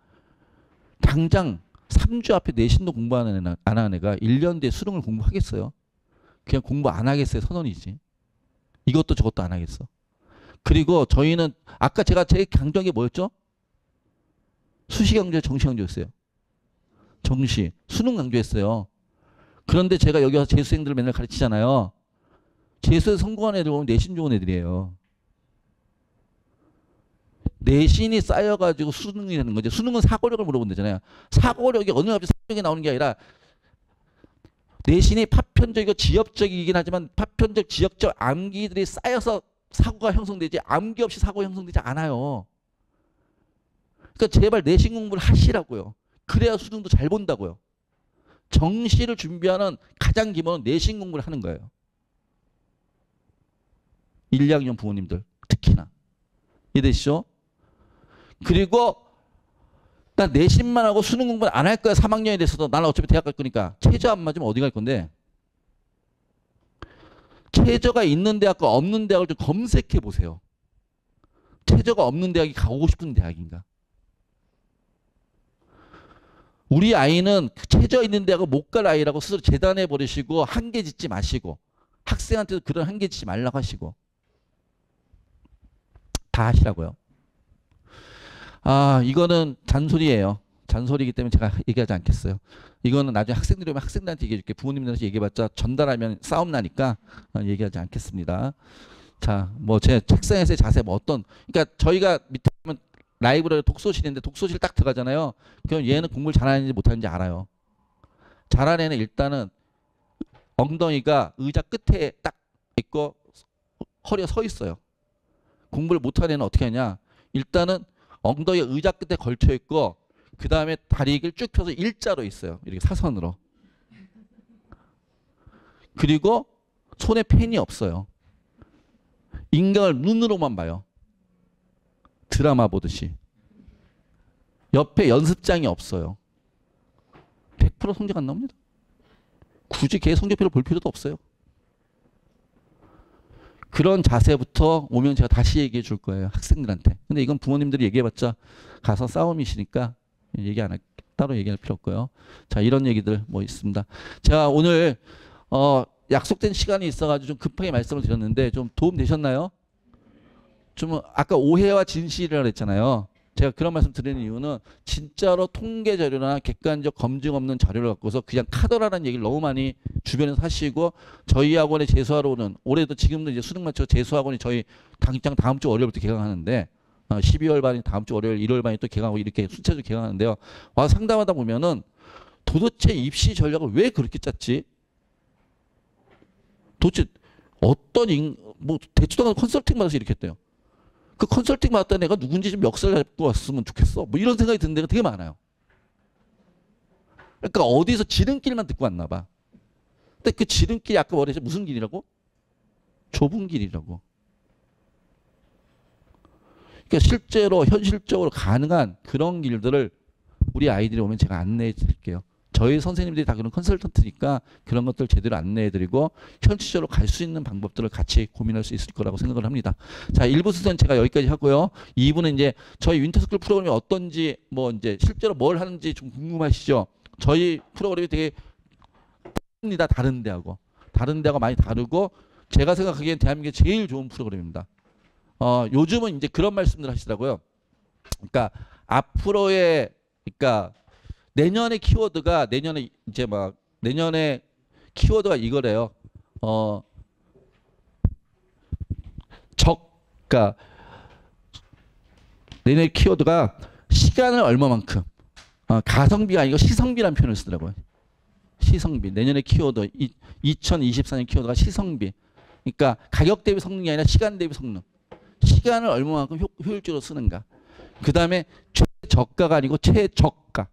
당장 3주 앞에 내신도 공부 안 하는 애가 1년 뒤에 수능을 공부하겠어요? 그냥 공부 안 하겠어요? 선언이지. 이것도 저것도 안 하겠어. 그리고 저희는 아까 제가 제일 강조한 게 뭐였죠? 수시 강조, 정시 강조였어요. 정시, 수능 강조했어요. 그런데 제가 여기 와서 재수생들을 맨날 가르치잖아요. 재수에 성공한 애들 보면 내신 좋은 애들이에요. 내신이 쌓여가지고 수능이 되는 거지. 수능은 사고력을 물어본다잖아요. 사고력이 어느 날 갑자기 사고력이 나오는 게 아니라 내신이 파편적이고 지엽적이긴 하지만 파편적, 지역적 암기들이 쌓여서 사고가 형성되지 암기 없이 사고가 형성되지 않아요. 그러니까 제발 내신 공부를 하시라고요. 그래야 수능도 잘 본다고요. 정시를 준비하는 가장 기본은 내신 공부를 하는 거예요. 1, 2학년 부모님들 특히나. 이해되시죠? 그리고 난 내신만 하고 수능 공부는 안 할 거야. 3학년이 됐어도 나는 어차피 대학 갈 거니까. 최저 안 맞으면 어디 갈 건데? 최저가 있는 대학과 없는 대학을 좀 검색해 보세요. 최저가 없는 대학이 가고 싶은 대학인가? 우리 아이는 최저 있는 대학을 못 갈 아이라고 스스로 재단해 버리시고 한계 짓지 마시고 학생한테도 그런 한계 짓지 말라고 하시고 다 하시라고요. 아, 이거는 잔소리예요. 잔소리이기 때문에 제가 얘기하지 않겠어요. 이거는 나중에 학생들이 오면 학생들한테 얘기해 줄게. 부모님들한테 얘기해봤자 전달하면 싸움 나니까 얘기하지 않겠습니다. 자, 뭐 제 책상에서의 자세 뭐 어떤, 그러니까 저희가 밑에 보면 라이브러리 독서실인데 독서실 딱 들어가잖아요. 그럼 얘는 공부를 잘하는지 못하는지 알아요. 잘하는 애는 일단은 엉덩이가 의자 끝에 딱 있고 허리가 서 있어요. 공부를 못하는 애는 어떻게 하냐? 일단은 엉덩이 의자 끝에 걸쳐 있고 그 다음에 다리를 쭉 펴서 일자로 있어요. 이렇게 사선으로. 그리고 손에 펜이 없어요. 인강을 눈으로만 봐요. 드라마 보듯이. 옆에 연습장이 없어요. 100% 성적 안 나옵니다. 굳이 걔 성적표를 볼 필요도 없어요. 그런 자세부터 오면 제가 다시 얘기해 줄 거예요. 학생들한테. 근데 이건 부모님들이 얘기해봤자 가서 싸움이시니까 따로 얘기할 필요 없고요. 자, 이런 얘기들 뭐 있습니다. 제가 오늘 약속된 시간이 있어가지고 좀 급하게 말씀을 드렸는데 좀 도움 되셨나요? 좀 아까 오해와 진실이라고 했잖아요. 제가 그런 말씀 드리는 이유는 진짜로 통계 자료나 객관적 검증 없는 자료를 갖고서 그냥 카더라라는 얘기를 너무 많이 주변에서 하시고 저희 학원에 재수하러 오는 올해도 지금도 이제 수능 맞춰 재수학원이 저희 당장 다음 주 월요일부터 개강하는데 12월 반이 다음 주 월요일 1월 반이 또 개강하고 이렇게 순차적으로 개강하는데요. 와서 상담하다 보면은 도대체 입시 전략을 왜 그렇게 짰지? 도대체 어떤 뭐 대충 컨설팅 받아서 이렇게 했대요. 그 컨설팅 받았던 애가 누군지 좀 멱살 잡고 왔으면 좋겠어. 뭐 이런 생각이 드는 데가 되게 많아요. 그러니까 어디서 지름길만 듣고 왔나 봐. 근데 그 지름길이 아까 말했죠. 무슨 길이라고? 좁은 길이라고. 그러니까 실제로 현실적으로 가능한 그런 길들을 우리 아이들이 오면 제가 안내해 드릴게요. 저희 선생님들이 다 그런 컨설턴트니까 그런 것들 제대로 안내해 드리고 현실적으로 갈 수 있는 방법들을 같이 고민할 수 있을 거라고 생각을 합니다. 자, 1부 수는 제가 여기까지 하고요. 2부는 이제 저희 윈터스쿨 프로그램이 어떤지 뭐 이제 실제로 뭘 하는지 좀 궁금하시죠? 저희 프로그램이 되게 다른 데하고 많이 다르고 제가 생각하기엔 대한민국에 제일 좋은 프로그램입니다. 요즘은 이제 그런 말씀들 하시더라고요. 그러니까 앞으로의 그러니까 내년의 키워드가 내년의 키워드가 이거래요. 그러니까 내년의 키워드가 시간을 얼마만큼 가성비가 아니고 시성비라는 표현을 쓰더라고요. 시성비. 내년의 키워드 2024년 키워드가 시성비. 그러니까 가격 대비 성능이 아니라 시간 대비 성능. 시간을 얼마만큼 효율적으로 쓰는가. 그 다음에 최저가가 아니고 최저가.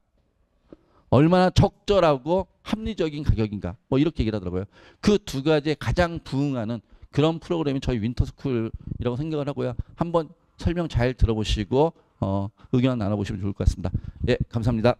얼마나 적절하고 합리적인 가격인가. 뭐 이렇게 얘기를 하더라고요. 그 두 가지에 가장 부응하는 그런 프로그램이 저희 윈터스쿨이라고 생각을 하고요. 한번 설명 잘 들어보시고 의견 나눠보시면 좋을 것 같습니다. 예, 감사합니다.